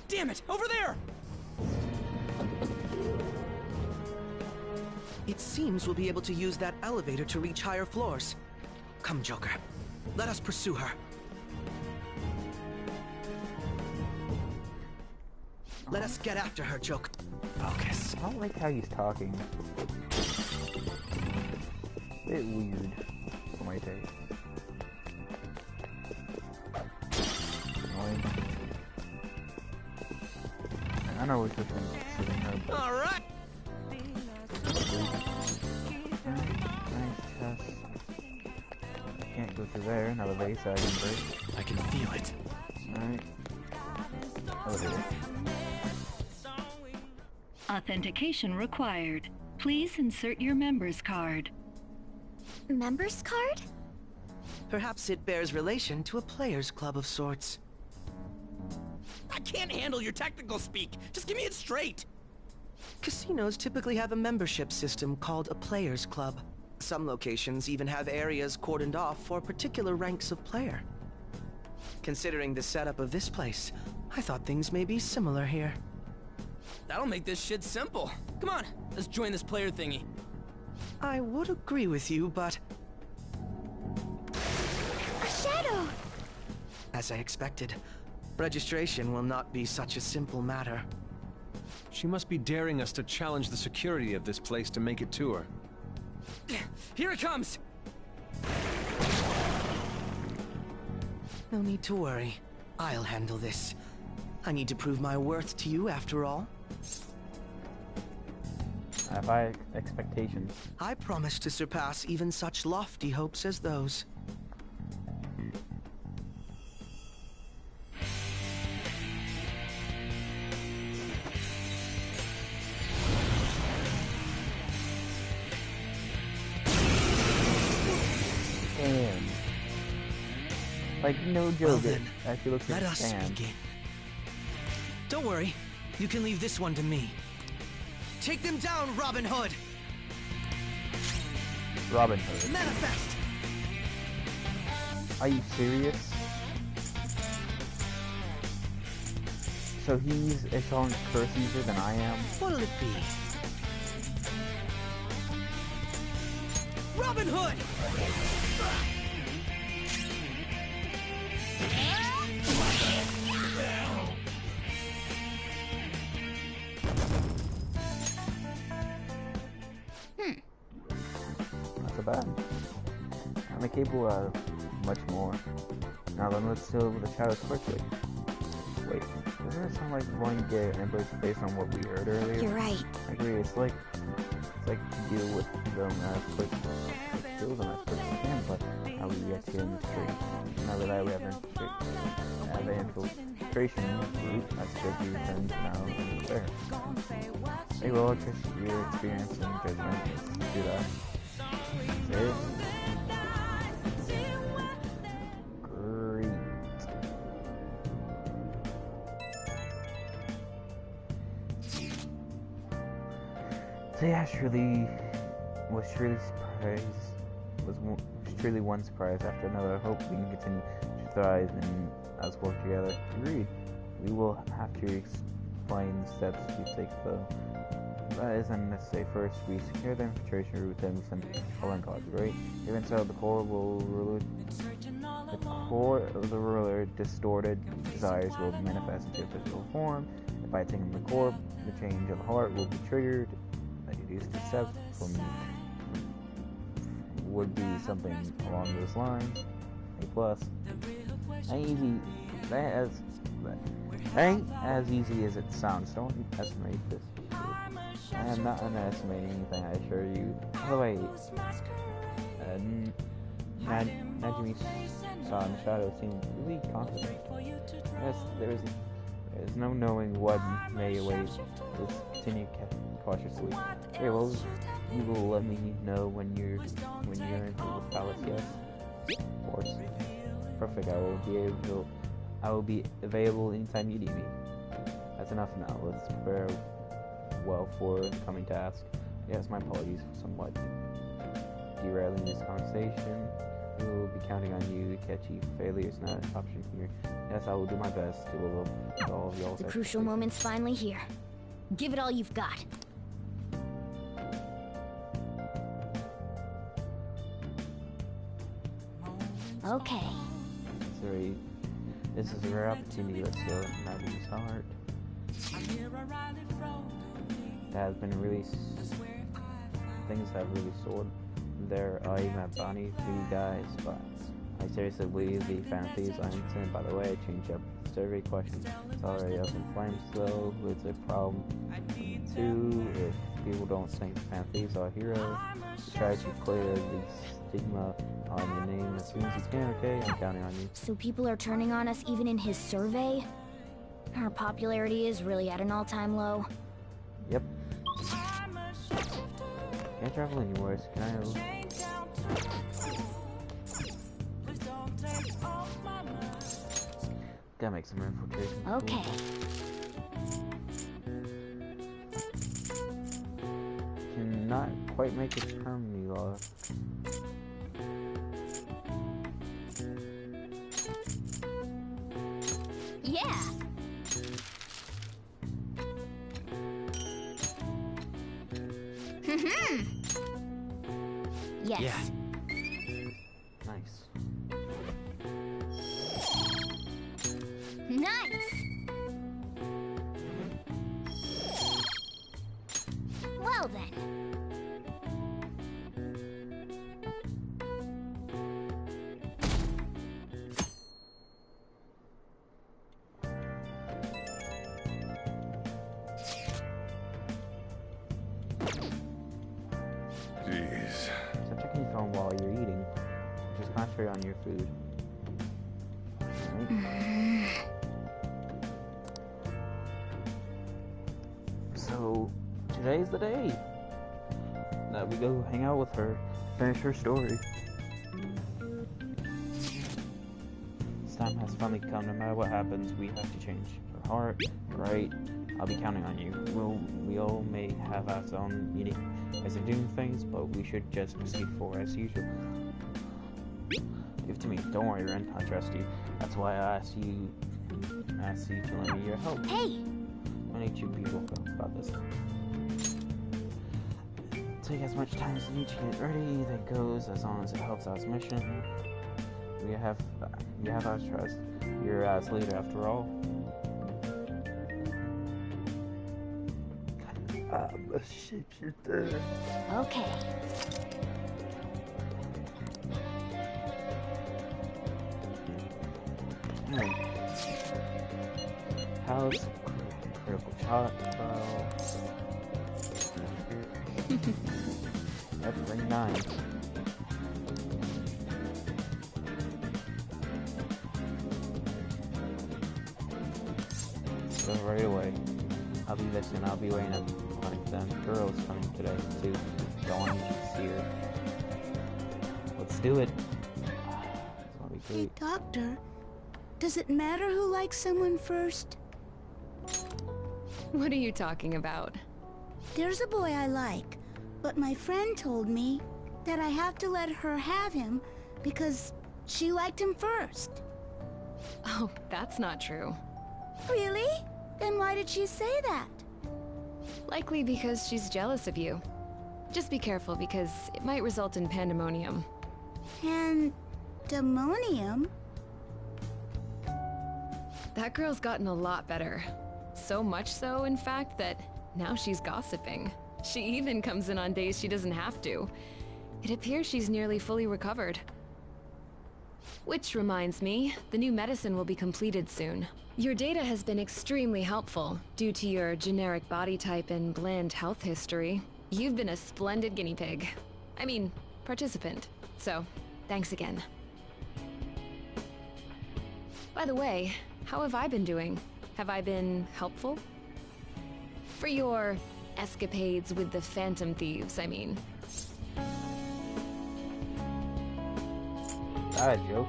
Damn it! Over there! It seems we'll be able to use that elevator to reach higher floors. Come, Joker. Let us pursue her. Let us get after her, Joker. Focus. I don't like how he's talking. Bit weird for my taste. Annoying. I know which was shooting her, but... Alright! Nice test. Can't go through there. Another base I can break. I can feel it. Alright. Elevator. Authentication required. Please insert your member's card. Member's card? Perhaps it bears relation to a players' club of sorts. I can't handle your technical speak. Just give me it straight. Casinos typically have a membership system called a players' club. Some locations even have areas cordoned off for particular ranks of player. Considering the setup of this place, I thought things may be similar here. That'll make this shit simple. Come on, let's join this player thingy. I would agree with you, but... A shadow! As I expected, registration will not be such a simple matter. She must be daring us to challenge the security of this place to make it to her. Here it comes! No need to worry. I'll handle this. I need to prove my worth to you, after all. I have high expectations. I promise to surpass even such lofty hopes as those. Damn. Like, no joke, Well then, it actually looks like let us sand. begin. Don't worry, you can leave this one to me. Take them down, Robin Hood! Robin Hood. Manifest! Are you serious? So he's a stronger curse user than I am? What'll it be? Robin Hood! Not so bad. I'm capable of much more. Now then, let's deal with the shadows quickly. Wait, doesn't it sound like one get ambush based on what we heard earlier? You're right. I agree. It's like to deal with them as quick, deal with them as quick as we can. But how we get to infiltrate? Now that we have the infiltration route, I suggest you turn now and clear. Hey, well, trust your experience and judgment. Let's do that. That's it. Great. So yeah, was truly one surprise after another. I hope we can continue to thrive and us work together. Agreed. We will have to explain the steps we take though. That isn't necessary. First, we secure the infiltration route, then we send calling cards, right? Even so, the core of the ruler distorted desires will manifest into physical form. If I take the core, the change of heart will be triggered. I deduce the steps from would be something along those lines. A plus. That ain't as easy as it sounds. Don't estimate this. I am not underestimating anything, I assure you. By the way, Najimi-san in the shadow seemed really confident. Yes, there's no knowing what may await. Let's continue cautiously. Okay, well, you will let me know when you're into the palace, yes? Of course. Perfect, I will be available anytime you need me. That's enough now. Let's prepare well for the coming task. Yes, my apologies for somewhat derailing this conversation. We will be counting on you to catch you. Failure is not an option here. Yes, I will do my best to live up to all of y'all's The crucial moment's finally here. Give it all you've got. Okay. Sorry, this is a rare opportunity. Let's go. Nagi's heart. Has been really things have really soared there. I even have bounty for you guys, but I seriously believe the fantasies are instant. By the way, I changed up the survey question. It's already up in flames though. It's a problem. 2, if people don't think fantasies are heroes, try to clear the stigma on your name as soon as you can, okay? I'm counting on you. So people are turning on us even in his survey? Our popularity is really at an all-time low. Yep. Can't travel anywhere, so can I gotta make some infiltration. Okay. Cannot quite make it permanently lost. Yeah! Mm-hmm. Yes. Yeah. Nice. Nice. Well then. Jeez. Stop checking your phone while you're eating. Just concentrate on your food. Right. So, today's the day that we go hang out with her, finish her story. This time has finally come. No matter what happens, we have to change her heart, right? I'll be counting on you. We all may have our own unique ways of doing things, but we should just proceed forward as usual. Give it to me. Don't worry, Ren. I trust you. That's why I asked you to lend me your help. Hey! I need you to be vocal about this. Take as much time as you need to get ready. That goes as long as it helps our mission. You have our trust. You're as leader after all. I'm a shapeshifter. Okay. Alright. House, critical shot, That's ring 9. So right away. I'll be listening, I'll be waiting up on them. Girl's coming today too. Don't want you to see her. Let's do it. Hey, Doctor. Does it matter who likes someone first? What are you talking about? There's a boy I like, but my friend told me that I have to let her have him because she liked him first. Oh, that's not true. Really? Then why did she say that? Likely because she's jealous of you. Just be careful because it might result in pandemonium. Pandemonium? That girl's gotten a lot better. So much so, in fact, that now she's gossiping. She even comes in on days she doesn't have to. It appears she's nearly fully recovered. Which reminds me, the new medicine will be completed soon. Your data has been extremely helpful due to your generic body type and bland health history. You've been a splendid guinea pig. I mean, participant. So, thanks again. By the way, how have I been doing? Have I been helpful? For your escapades with the Phantom Thieves, I mean. That a joke?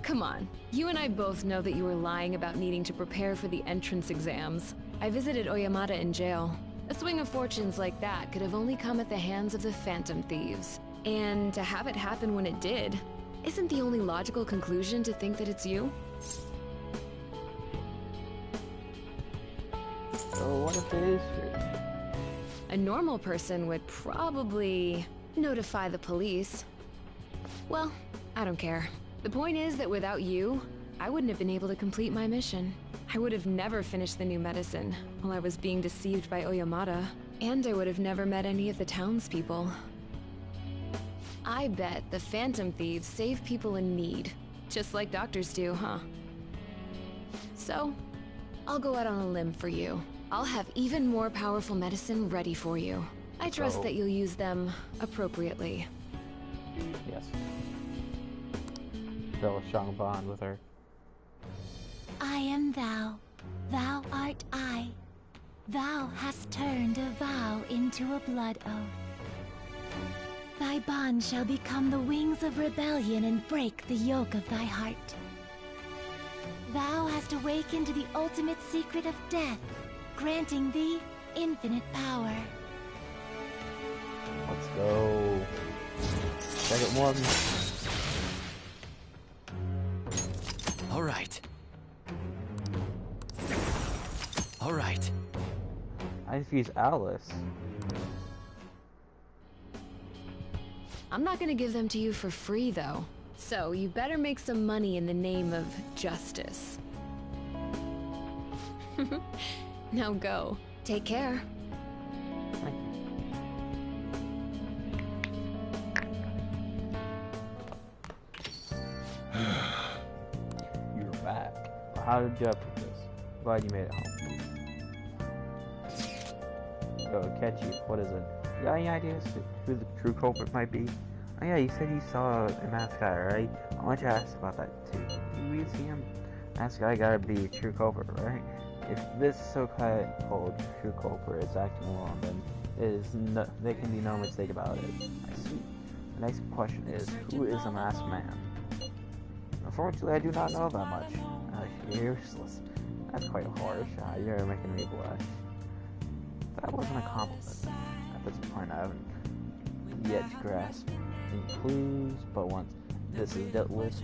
Come on. You and I both know that you were lying about needing to prepare for the entrance exams. I visited Oyamada in jail. A swing of fortunes like that could have only come at the hands of the Phantom Thieves. And to have it happen when it did, isn't the only logical conclusion to think that it's you? So what if it is true? A normal person would probably notify the police. Well, I don't care. The point is that without you, I wouldn't have been able to complete my mission. I would have never finished the new medicine while I was being deceived by Oyamada, and I would have never met any of the townspeople. I bet the Phantom Thieves save people in need, just like doctors do, huh? So, I'll go out on a limb for you. I'll have even more powerful medicine ready for you. I trust that you'll use them appropriately. Yes. Build a strong bond with her. I am thou, thou art I. Thou hast turned a vow into a blood oath. Thy bond shall become the wings of rebellion and break the yoke of thy heart. Thou hast awakened to the ultimate secret of death, granting thee infinite power. Let's go. Second one. All right. All right. I just use Alice. I'm not gonna give them to you for free, though. So you better make some money in the name of justice. Now go. Take care. You're back. How did you up with this? Glad you made it home. Oh, catch you. What is it? You got any ideas who the true culprit might be? Oh yeah, you said you saw a masked guy, right? I want you to ask about that too. Did you see him? Masked guy gotta be a true culprit, right? If this so-called true culprit is acting wrong, then there can be no mistake about it. I see. The next question is, who is a masked man? Unfortunately, I do not know that much. Useless. That's quite harsh. You're making me blush. That wasn't a compliment. At this point, I haven't yet grasped any clues, but once this is dealt with,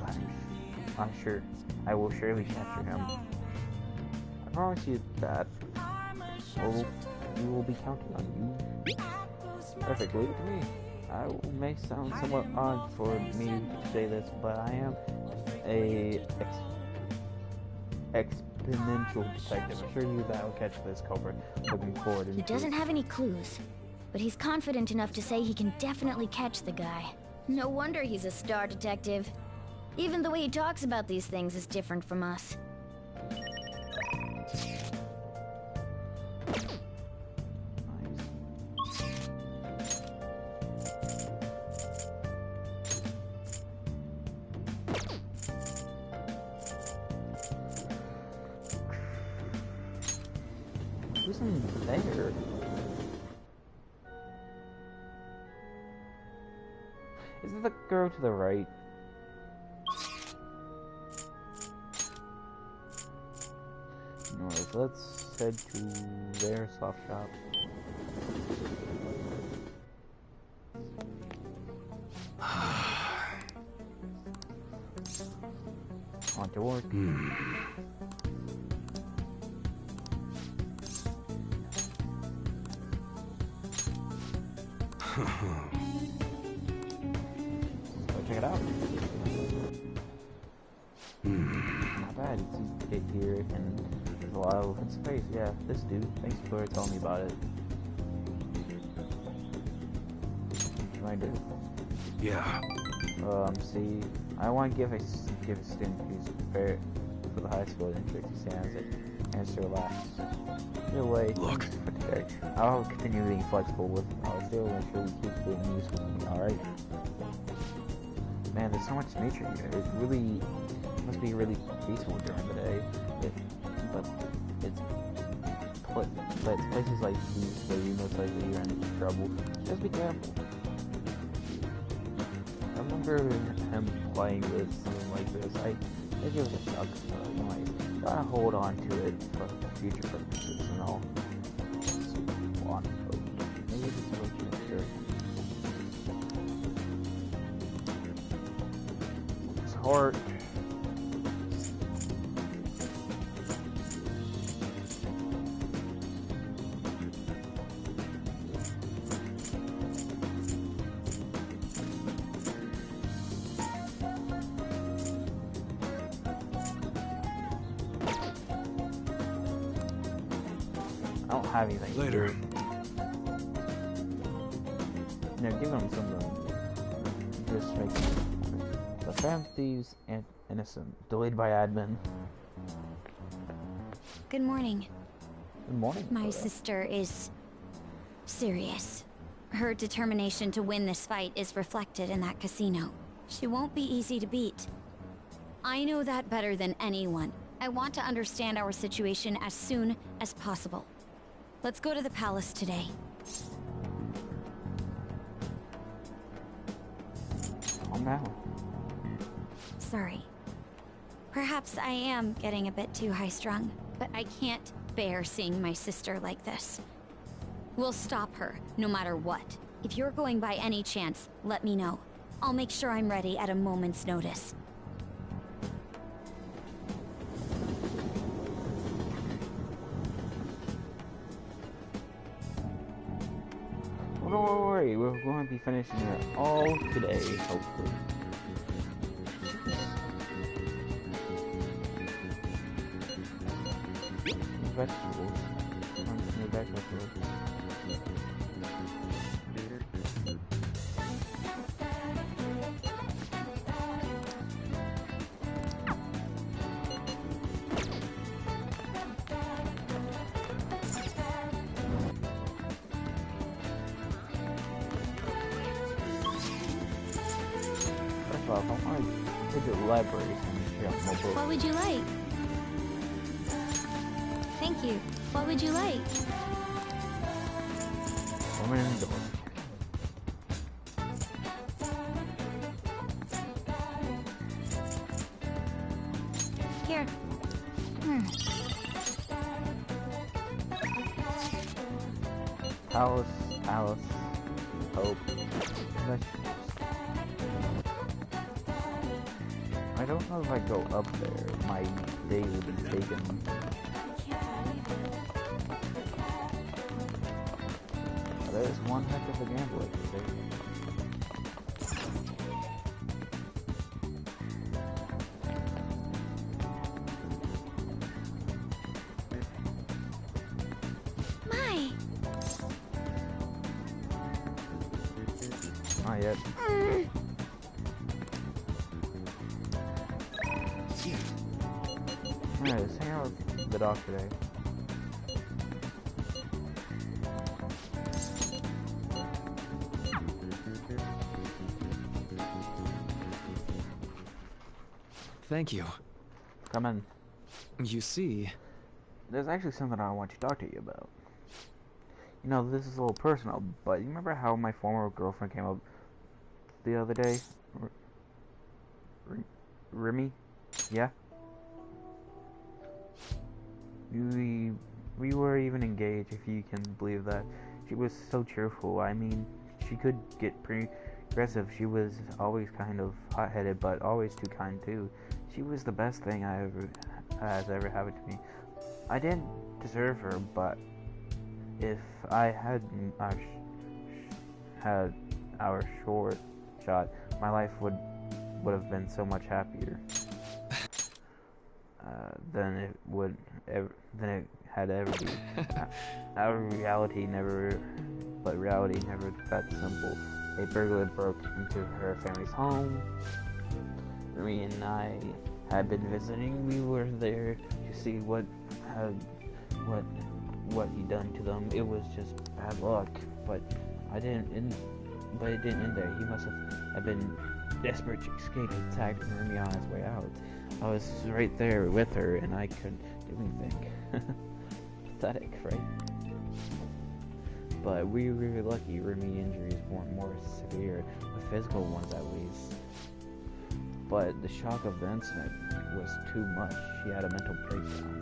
I will surely capture him. I promise you that we will be counting on you. Perfect, leave it to me. I may sound somewhat odd for me to say this, but I am a exponential detective. Assure you that I will catch this culprit. Looking forward. He doesn't have any clues, but he's confident enough to say he can definitely catch the guy. No wonder he's a star detective. Even the way he talks about these things is different from us. Who's in there? Is it the girl to the right? Anyways, let's head to their soft shop. On to work. Check it out. Not bad. It's easy to get here, and there's a lot of open space. Yeah, this dude. Thanks for telling me about it. What can I do? Yeah. See, I want to give a student who's prepared for the high school entrance exams a chance to relax. Either way, look. For today, I'll continue being flexible with. I'll still make sure we keep the news with me. All right. Man, there's so much nature here. It must be really peaceful during the day. But it's places like these where you most likely you're in trouble. Just be careful. I remember him playing with something like this. I think it was a duck. Anyways, gotta hold on to it for future purposes and all. Maybe it's a little sure. Heart. I don't have anything. Later. No, give him something. Just make the Phantom Thieves and Innocent. Delayed by admin. Good morning. Good morning. My sister is serious. Her determination to win this fight is reflected in that casino. She won't be easy to beat. I know that better than anyone. I want to understand our situation as soon as possible. Let's go to the palace today. Calm down. Sorry. Perhaps I am getting a bit too high-strung, but I can't bear seeing my sister like this. We'll stop her, no matter what. If you're going by any chance, let me know. I'll make sure I'm ready at a moment's notice. Well, don't worry, we're going to be finishing it all today, hopefully. Vegetables. New vegetables. First off, I want to go to the library and check out more books. What would you like? Thank you. What would you like? Woman in the door. Here. Alice, Hope, vegetables. I don't know if I go up there, my day will be taken. That is one heck of a gamble, I can say. Not yet. Alright, let's hang out with the doc today. Thank you. Come in. You see... There's actually something I want to talk to you about. You know, this is a little personal, but you remember how my former girlfriend came up the other day? Remy? Yeah? We were even engaged, if you can believe that. She was so cheerful. I mean, she could get pretty aggressive. She was always kind of hot-headed, but always too kind too. She was the best thing has ever happened to me. I didn't deserve her, but if I had had our short shot, my life would have been so much happier than it had ever been. Our reality never that simple. A burglar broke into her family's home. Remy and I had been visiting. We were there to see what he done to them. It was just bad luck, but it didn't end there. He must have been desperate to escape his attack and Remy on his way out. I was right there with her, and I couldn't do anything. Pathetic, right? But we were lucky. Remy injuries weren't more severe, the physical ones at least. But the shock of the incident was too much. She had a mental breakdown.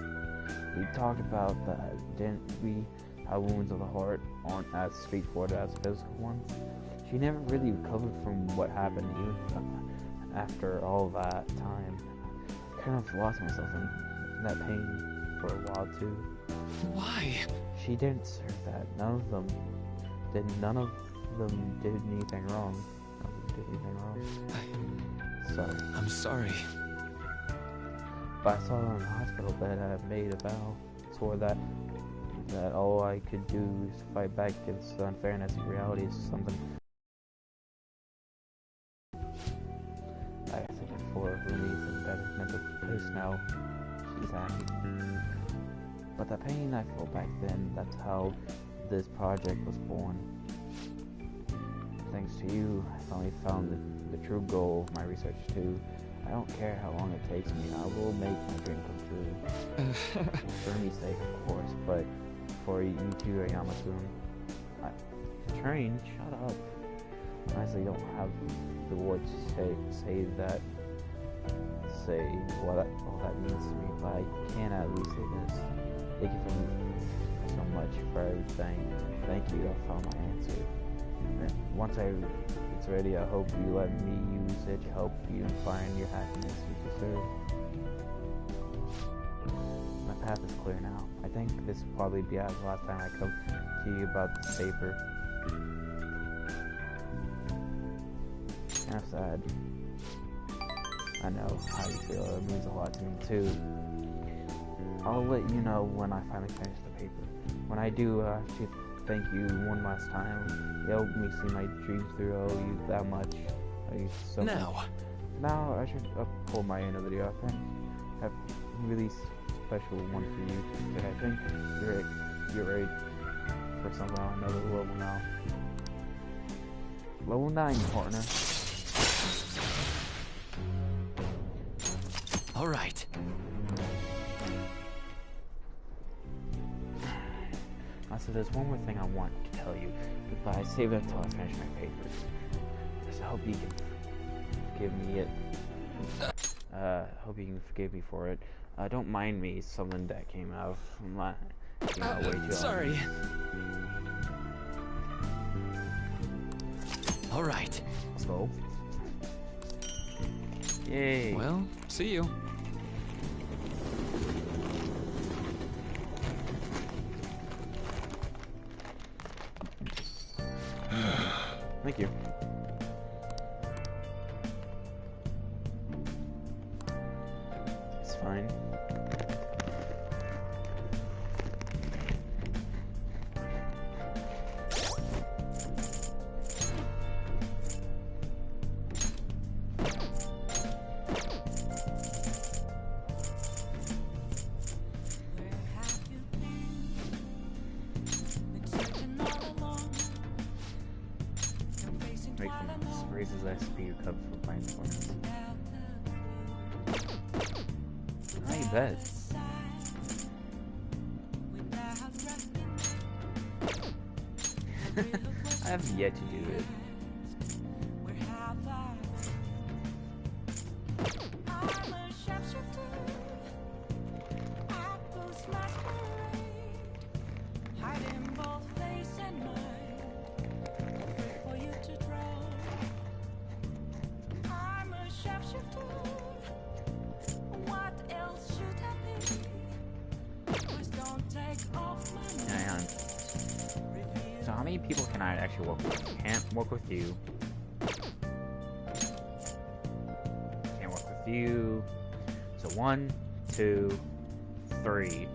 We talked about that, didn't we? How wounds of the heart aren't as straightforward as physical ones. She never really recovered from what happened even after all that time. I kind of lost myself in that pain for a while too. Why? She didn't deserve that. None of them did anything wrong. Sorry. I'm sorry. But I saw her in the hospital bed. I made a vow. Swore that all I could do is fight back against the unfairness of reality is something. I think for Remy's in a better mental place now. She's happy. But the pain I felt back then, that's how this project was born. Thanks to you, I finally found the true goal of my research too. I don't care how long it takes me, I will make my dream come true. For Remy's sake, of course, but for you too, Yama-kun. Train, shut up. I honestly don't have the words to say what all that means to me, but I can at least say this. Thank you so much for everything. Thank you, I found my answer. And once it's ready, I hope you let me use it to help you find your happiness you deserve. My path is clear now. I think this will probably be the last time I come to you about this paper. Kind of sad. I know how you feel. It means a lot to me too. I'll let you know when I finally finish the paper. When I do, actually thank you one last time. You helped me see my dreams through. I owe you that much. I owe you so much. Now I should pull my end of the video up and have a really special one for you. But I think you're ready for something on another level now. Level 9, partner. All right. Also, there's one more thing I want to tell you, but I saved it until I finish my papers. Just hope you can forgive me it. Hope you can forgive me for it. Don't mind me, something that came out of my, way too sorry. All right. Let's go. Yay. Well, see you. Thank you. It's fine. Raises SP cup for fine points. I bet. I have yet to do it. So how many people can I actually work with? Can't work with you. Can't work with you. So 1, 2, 3,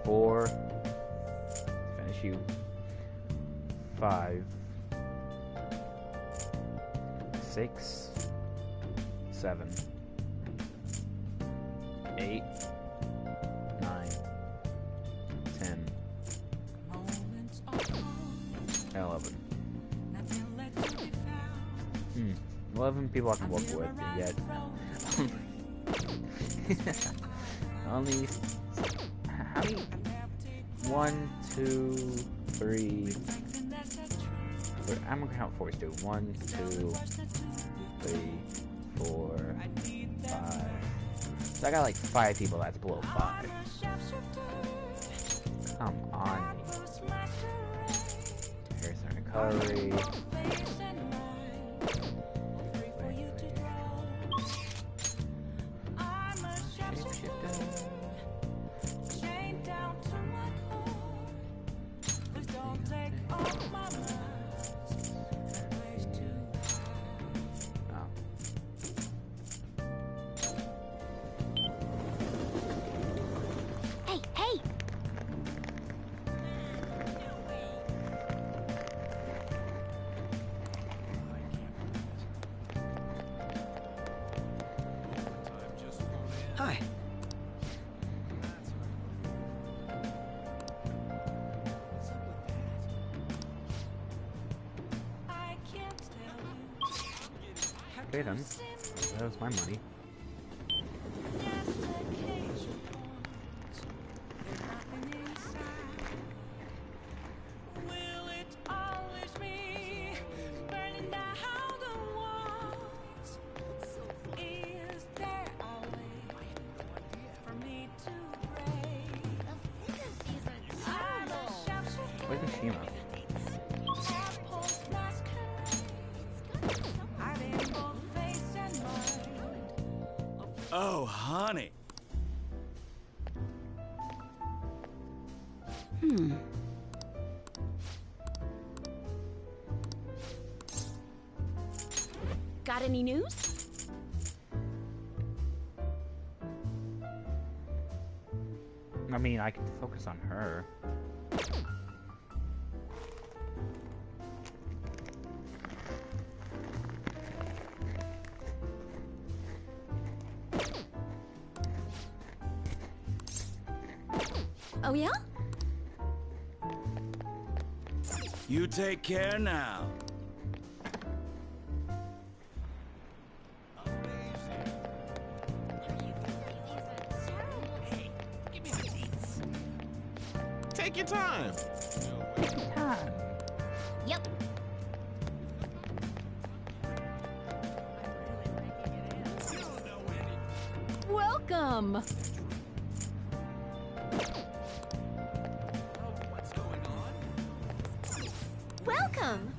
4. Finish you. 5, 6, 7, 8, 9, 10, 11. 11 people I can work with yet. Only how many? 1, 2, 3. I'm gonna count 4s too. 1, 2, 3, 4, 5. So I got like 5 people that's below 5. Come on. Here's our recovery. Hi. Pay them. That was my money. Where's Mishima? Oh, honey. Got any news? I mean, I can focus on her. Oh yeah? You take care now. Take your time. Yep. Welcome! Welcome!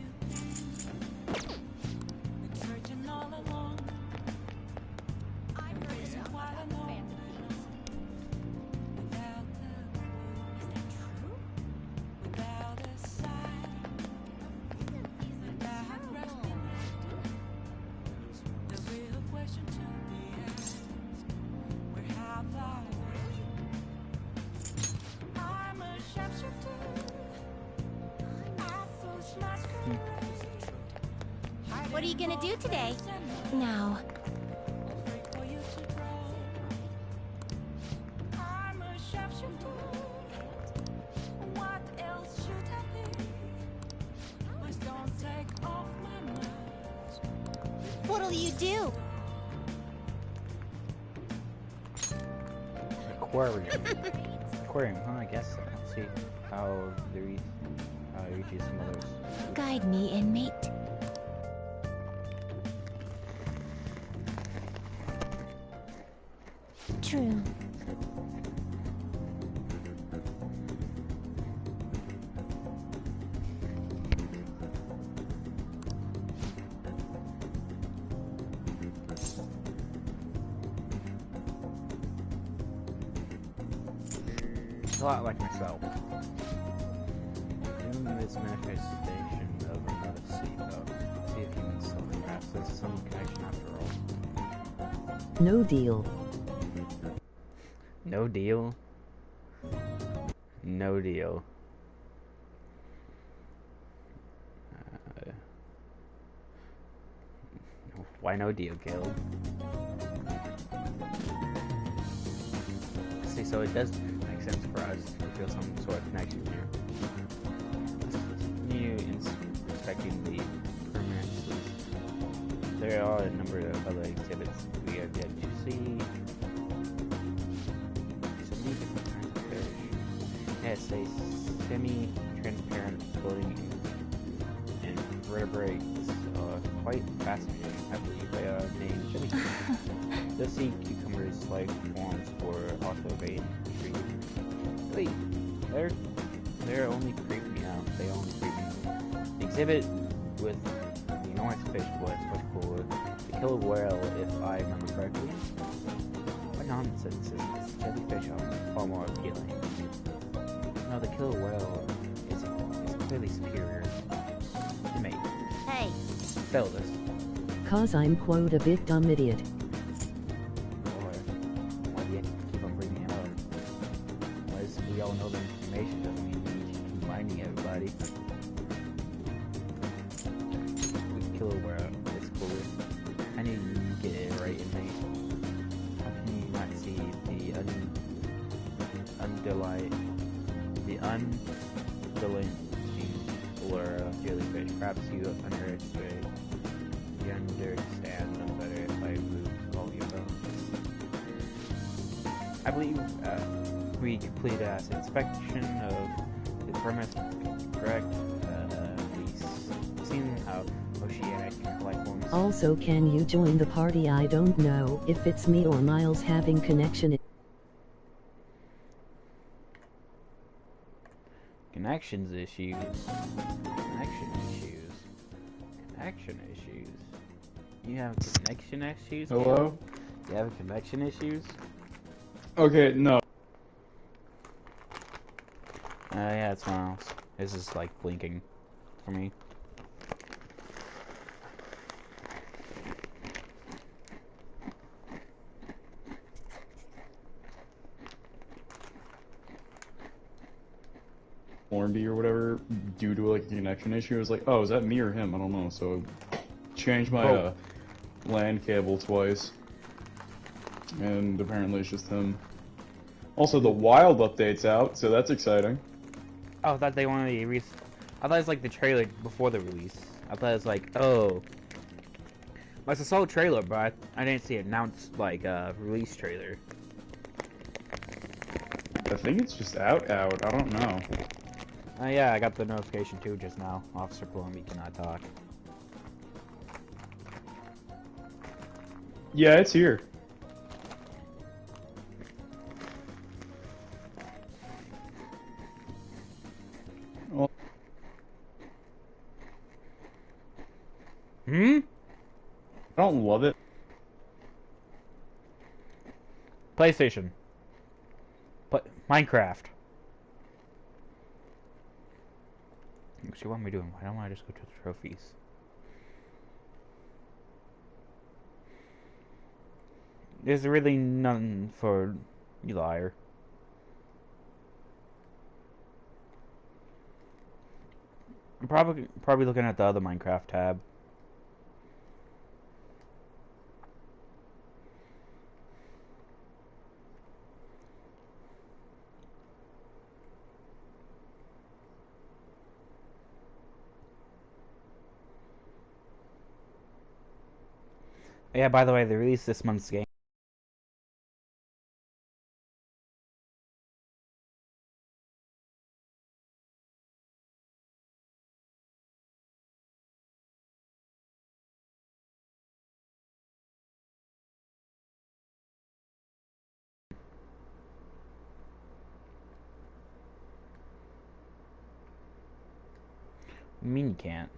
What are you gonna do today? Now. What'll you do? Aquarium. Aquarium, huh? I guess. Let's see how they reaches some others. Guide me, inmate. True. It's a lot like myself. In this manifestation of another seed, though, see if humans still perhaps there's some connection after all. No deal. No deal? No deal. Why no deal, Caleb? See, so it does make sense for us to feel some sort of connection here. Let's continue inspecting the permanences. There are a number of other exhibits we have yet to see. So many different kinds of fish. Yes, a semi-transparent floating invertebrates are quite fascinating. I believe they are named jellyfish. The sea cucumbers-like forms were also very intriguing. Wait, they're only creeping me out. They only creep me. The exhibit with the enormous fish was called the killer whale, if I remember correctly. What nonsense is this? Jellyfish are far more appealing. No, the killer whale is clearly superior. Mate. Hey. Fail this. Cause I'm quote a bit dumb idiot. Or why do you keep on bringing it up? As we all know the information doesn't mean we need to keep reminding everybody. The killer whale is cool. I knew you'd get it right, mate. How can you not see the underlying lure of jellyfish? Perhaps you underestimate. You understand them better if I move all your bones. I believe we completed an inspection of the premise, correct? We've seen how oceanic life forms. Also, can you join the party? I don't know if it's me or Miles having connection. Connections issues. Connection issues. Connection issues. You have connection issues? Hello? You have connection issues? Okay, no. Yeah, it's Miles. This is like blinking for me. warranty or whatever due to like a connection issue. I was like, oh, is that me or him? I don't know. So I changed my LAN cable twice, and apparently it's just him. Also, the Wild update's out, so that's exciting. Oh, I thought they wanted to release. I thought it was like the trailer before the release. I thought it was like, oh. I saw a trailer, but I didn't see it announced like a release trailer. I think it's just out. I don't know. Yeah, I got the notification too just now. Officer Palombi cannot talk. Yeah, it's here. Oh. Hmm? I don't love it. PlayStation. Minecraft. Actually, what am I doing? Why don't I just go to the trophies? There's really none for you liar. I'm probably looking at the other Minecraft tab. Yeah, by the way, they released this month's game. I mean you can't.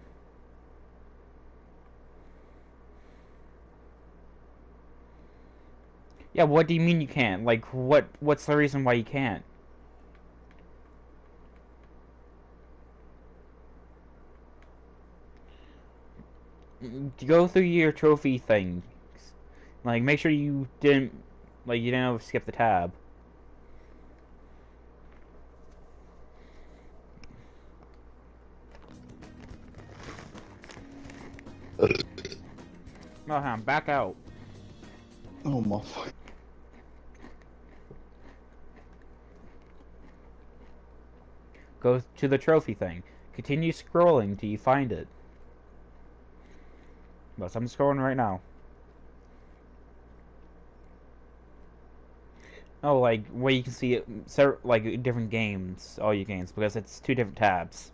Yeah, what do you mean you can't? Like, what's the reason why you can't? Go through your trophy things. Like, make sure you didn't skip the tab. No, I'm back out. Oh my fuck. Go to the trophy thing. Continue scrolling till you find it. But I'm scrolling right now. Oh, like where you can see it, like different games, all your games, because it's two different tabs.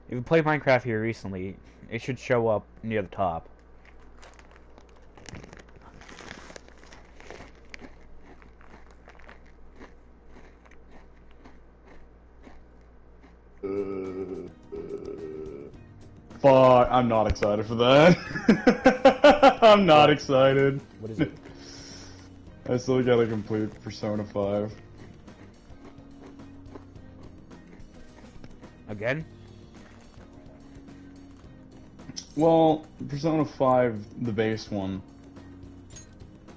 If you played Minecraft here recently, it should show up near the top. Fuck, I'm not excited for that. I'm not excited. What is it? I still gotta complete Persona 5. Again? Well, Persona 5, the base one.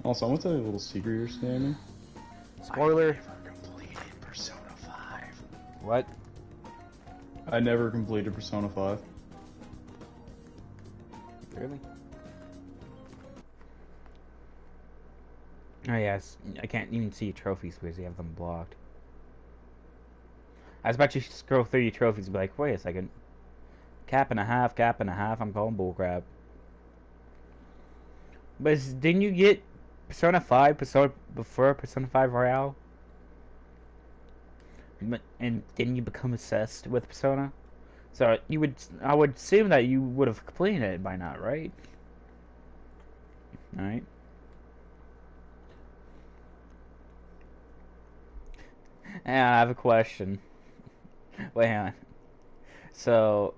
Also, I want to tell you a little secret you're scamming. Spoiler. I never completed Persona 5. What? I never completed Persona 5. Really? Oh yes, I can't even see your trophies because you have them blocked. I was about to scroll through your trophies and be like, wait a second. Cap and a half, I'm calling bullcrap. But didn't you get Persona 5 before Persona 5 Royale? And didn't you become obsessed with Persona? So I would assume that you would have completed it by now, right? Alright. And I have a question. Wait, hang on. So,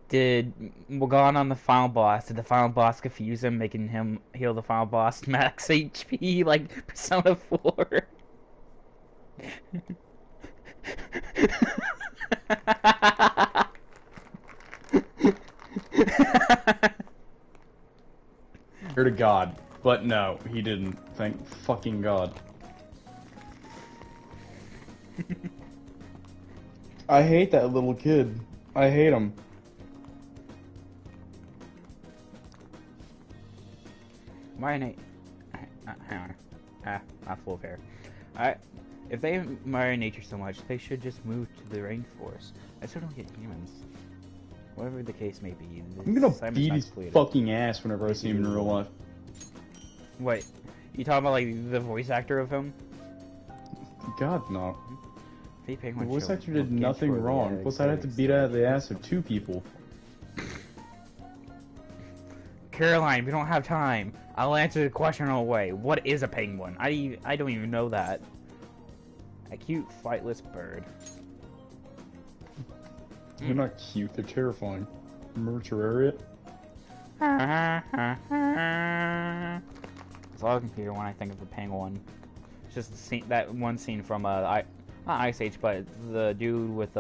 did Morgana on the final boss, did the final boss confuse him, making him heal the final boss max HP like Persona 4? Swear to God. But no, he didn't. Thank fucking God. I hate that little kid. I hate him. Hang on. I'm full of hair. If they admire nature so much, they should just move to the rainforest. I still don't get humans. Whatever the case may be. I'm gonna beat his fucking ass whenever I see him in real life. Wait, you talking about like the voice actor of him? God, no. The voice actor did nothing wrong. Plus, I'd have to beat out of the ass of 2 people. Caroline, we don't have time. I'll answer the question in a way. What is a penguin? I don't even know that. A cute, flightless bird. They're not cute, they're terrifying. Mortuariat? That's all I can hear when I think of a penguin. It's just the scene, that one scene from not Ice Age, but the dude with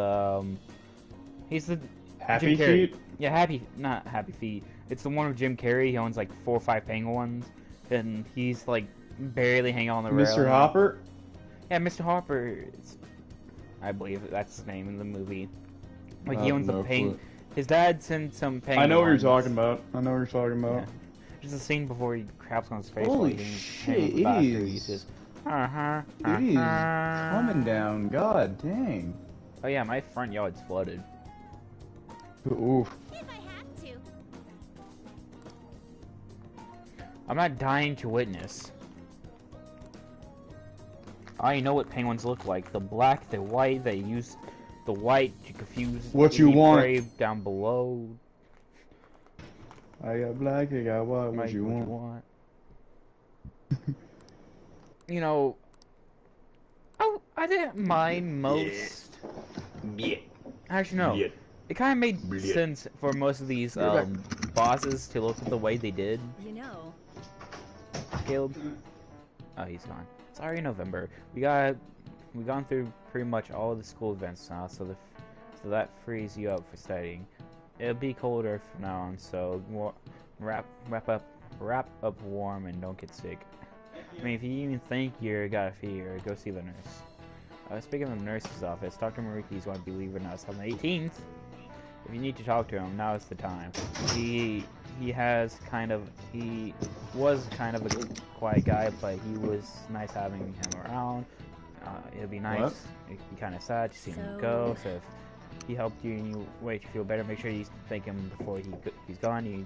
he's the Happy Jim Carrey. Feet? Yeah, not Happy Feet. It's the one with Jim Carrey. He owns like 4 or 5 penguins, and he's like barely hanging on the rail. Mr. Hopper? Yeah, Mr. Hopper. I believe that's his name in the movie. Like he owns the penguin. His dad sent some penguins. I know what you're talking about. Yeah. Just a scene before he craps on his face. Holy shit, it is. Just, it is coming down. God dang. Oh yeah, my front yard's flooded. Oof. If I had to. I'm not dying to witness. I know what penguins look like. The black, the white, they use the white to confuse what you want brave down below. I got black, I got white, what you want? You know, I didn't mind most. Yeah. Actually, no. Yeah. It kind of made sense for most of these bosses to look the way they did. You know. Caleb? Oh, he's gone. It's already November. We've gone through pretty much all of the school events now, so that frees you up for studying. It'll be colder from now on, so wrap up warm and don't get sick. I mean, if you even think you got a fever, go see the nurse. Speaking of the nurse's office, Dr. Maruki's going to be leaving us on the 18th. If you need to talk to him, now is the time. He was kind of a quiet guy, but he was nice having him around. It'll be nice. It'd be kind of sad to see him go. So if he helped you and you made you feel better, make sure you thank him before he's gone.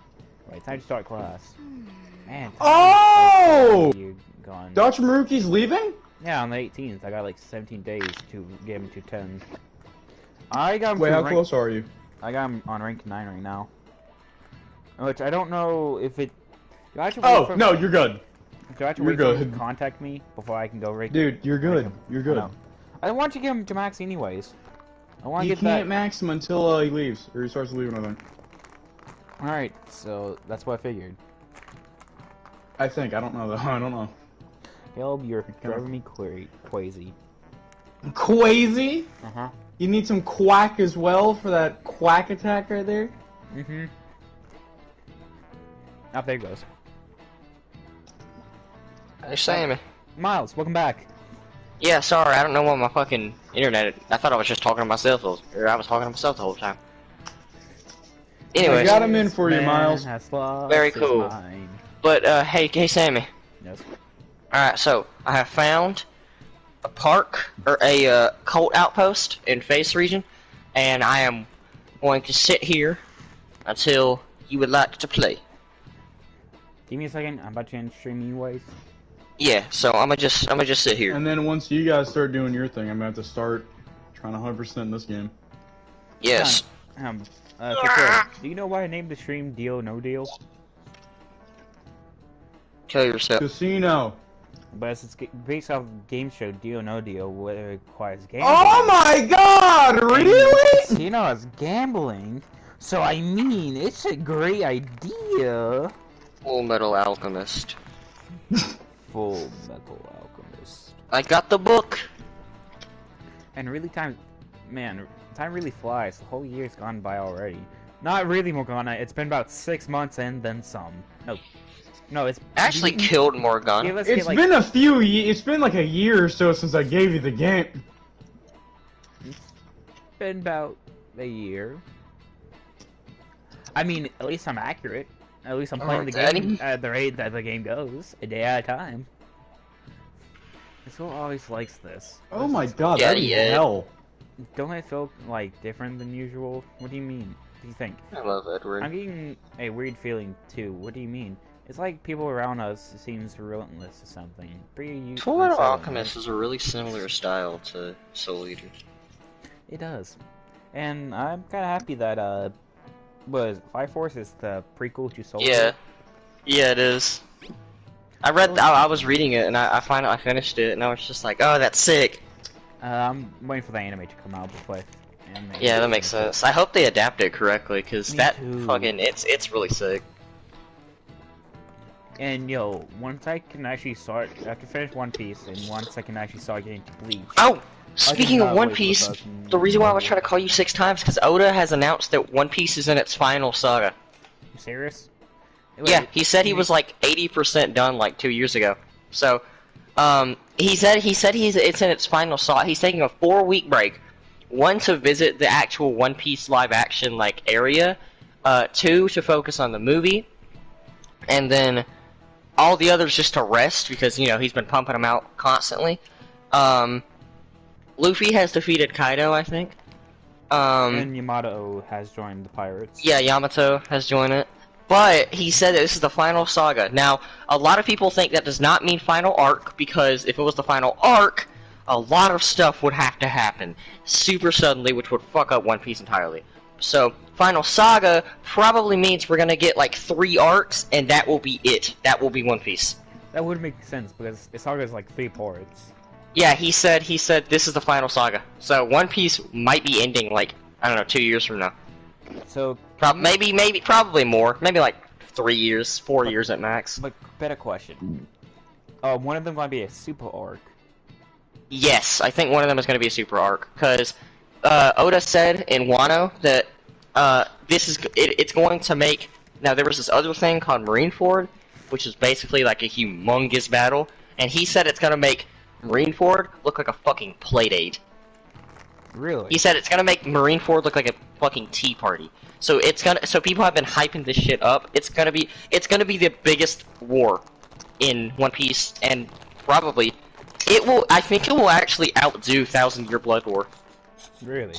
Right, time to start class. Man. Oh! Gone. Dr. Maruki's leaving? Yeah, on the 18th. I got like 17 days to get him to 10. I got him. Wait, how close are you? I got him on rank 9 right now. Which I don't know if it. Oh no, you're good. Do I have to wait for him to contact me before I can go rank? Dude, you're good. You're good. I want to get him to max anyways. I want to get that. You can't max him until he leaves, or he starts leaving. I think. All right, so that's what I figured. I think. I don't know though. I don't know. Caleb, you're driving me crazy. Crazy? Uh-huh. You need some quack as well for that quack attack right there? Mm-hmm. Oh, there it goes. Hey, Sammy. Miles, welcome back. Yeah, sorry, I don't know what my fucking internet. I thought I was just talking to myself, or I was talking to myself the whole time. Anyway, I got him in for you, Miles. Very cool. But hey, Sammy. Yes. All right, so I have found a park or a cult outpost in Face region, and I am going to sit here until you would like to play. Give me a second. I'm about to end stream anyways. Yeah, so I'm gonna just sit here. And then once you guys start doing your thing, I'm gonna have to start trying to 100% this game. Yes. Do you know why I named the stream Deal No Deal? Kill yourself. Casino. But it's based off game show Deal No Deal, where it requires gambling. Oh my God! Really? Casino is gambling, so I mean, it's a great idea. Full Metal Alchemist. Full Metal Alchemist. I got the book. And really, time really flies. The whole year's gone by already. Not really, Morgana. It's been about 6 months and then some. No, it's Actually killed Morgana. Yeah, let's It's get, like, been a few it's been like a year or so since I gave you the game. It's been about a year. I mean, at least I'm accurate. At least I'm playing the game at the rate that the game goes, a day at a time. Phil always likes this. Oh my god, that'd be hell. Don't I feel, like, different than usual? What do you mean? What do you think? I love Edward. I'm getting a weird feeling, too. What do you mean? It's like people around us seems relentless or something. Fullmetal Alchemist is a really similar style to Soul Eater. It does. And I'm kind of happy that, Fire Force is the prequel to Soul Eater? Yeah, it is. I was reading it, and I finished it, and I was just like, oh, that's sick. I'm waiting for the anime to come out before. Yeah, that makes sense. I hope they adapt it correctly, because that fucking, it's really sick. And yo, once I can actually start, after finish One Piece, and once I can actually start getting to Bleach. Oh! Speaking of One Piece, the reason why I was trying to call you 6 times, because Oda has announced that One Piece is in its final saga. You serious? Yeah, he said he was like 80% done like 2 years ago. So, he said it's in its final saga. He's taking a 4-week break. 1 to visit the actual One Piece live action like area, 2 to focus on the movie, and then all the others just to rest because, you know, he's been pumping them out constantly. Luffy has defeated Kaido, I think. And Yamato has joined the pirates. Yeah, Yamato has joined it. But he said that this is the final saga. Now, a lot of people think that does not mean final arc, because if it was the final arc, a lot of stuff would have to happen super suddenly, which would fuck up One Piece entirely. So, final saga probably means we're gonna get like 3 arcs, and that will be it. That will be One Piece. That would make sense, because the saga is like 3 parts. Yeah, he said this is the final saga. So One Piece might be ending like, I don't know, 2 years from now. So probably more. Maybe like 3 years, 4 years at max. But better question. One of them going to be a super arc. Yes, I think one of them is going to be a super arc, because Oda said in Wano that it's going to make. Now there was this other thing called Marineford, which is basically like a humongous battle, and he said it's going to make Marineford look like a fucking Playdate. Really? He said it's gonna make Marineford look like a fucking tea party. So so people have been hyping this shit up. It's gonna be the biggest war in One Piece, and probably I think it will actually outdo Thousand Year Blood War. Really?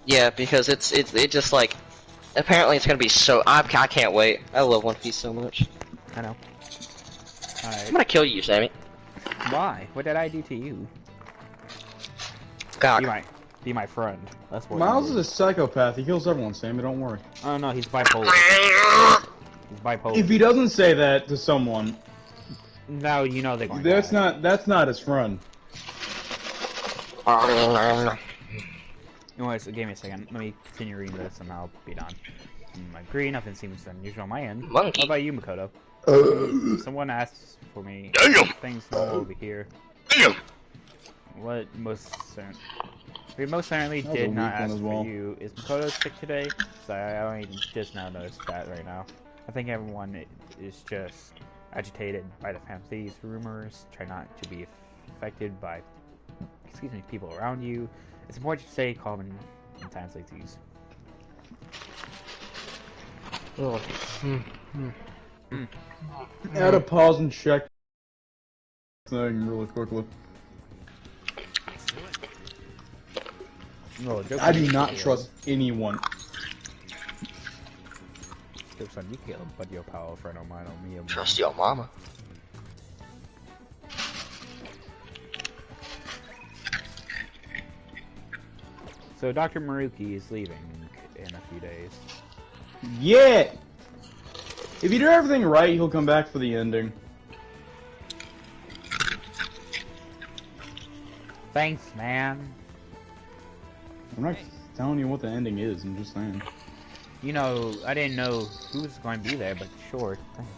Yeah, because it just like, apparently it's gonna be so, I can't wait. I love One Piece so much. I know. Alright. I'm gonna kill you, Sammy. Why? What did I do to you? God. Be my friend. That's what. Miles is a psychopath. He kills everyone, Sammy. Don't worry. Oh no, he's bipolar. He's bipolar. If he doesn't say that to someone, no, you know they're going. That's not his friend. Anyways, give me a second. Let me continue reading this, and I'll be done. I agree. Nothing seems unusual on my end. Monkey. What about you, Makoto? Someone asked for me. Things normal over here. What most certainly did not ask for you. Is Makoto sick today? So I only just now noticed that right now. I think everyone is just agitated by the Phantom Thieves rumors. Try not to be affected by, people around you. It's important to stay calm in times like these. Add a pause and check thing really quickly. No, I do not trust anyone. Jokes on you, Caleb, but your power friend of mine on me. Trust your mama. So Dr. Maruki is leaving in a few days. Yeah! If you do everything right, he'll come back for the ending. Thanks, man. I'm not telling you what the ending is, I'm just saying. You know, I didn't know who was going to be there, but sure, thanks.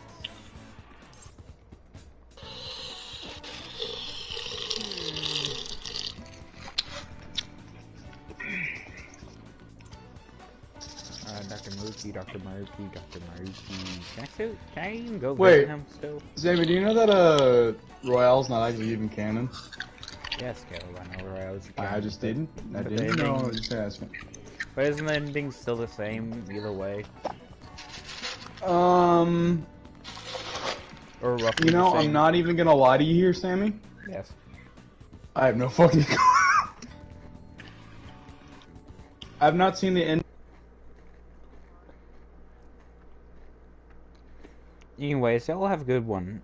Dr. Maruki, Dr. Maruki, Dr. Maruki. Can I even go Wait, visit him still? Sammy, do you know that Royale's not actually even canon? Yes, Caleb, I know where I was. I just didn't. I but the didn't know. I ending- was just asking. But isn't the ending still the same either way? Or roughly You know, the same? I'm not even gonna lie to you here, Sammy. Yes. I have no fucking clue. I've not seen the end. Anyways, y'all have a good one.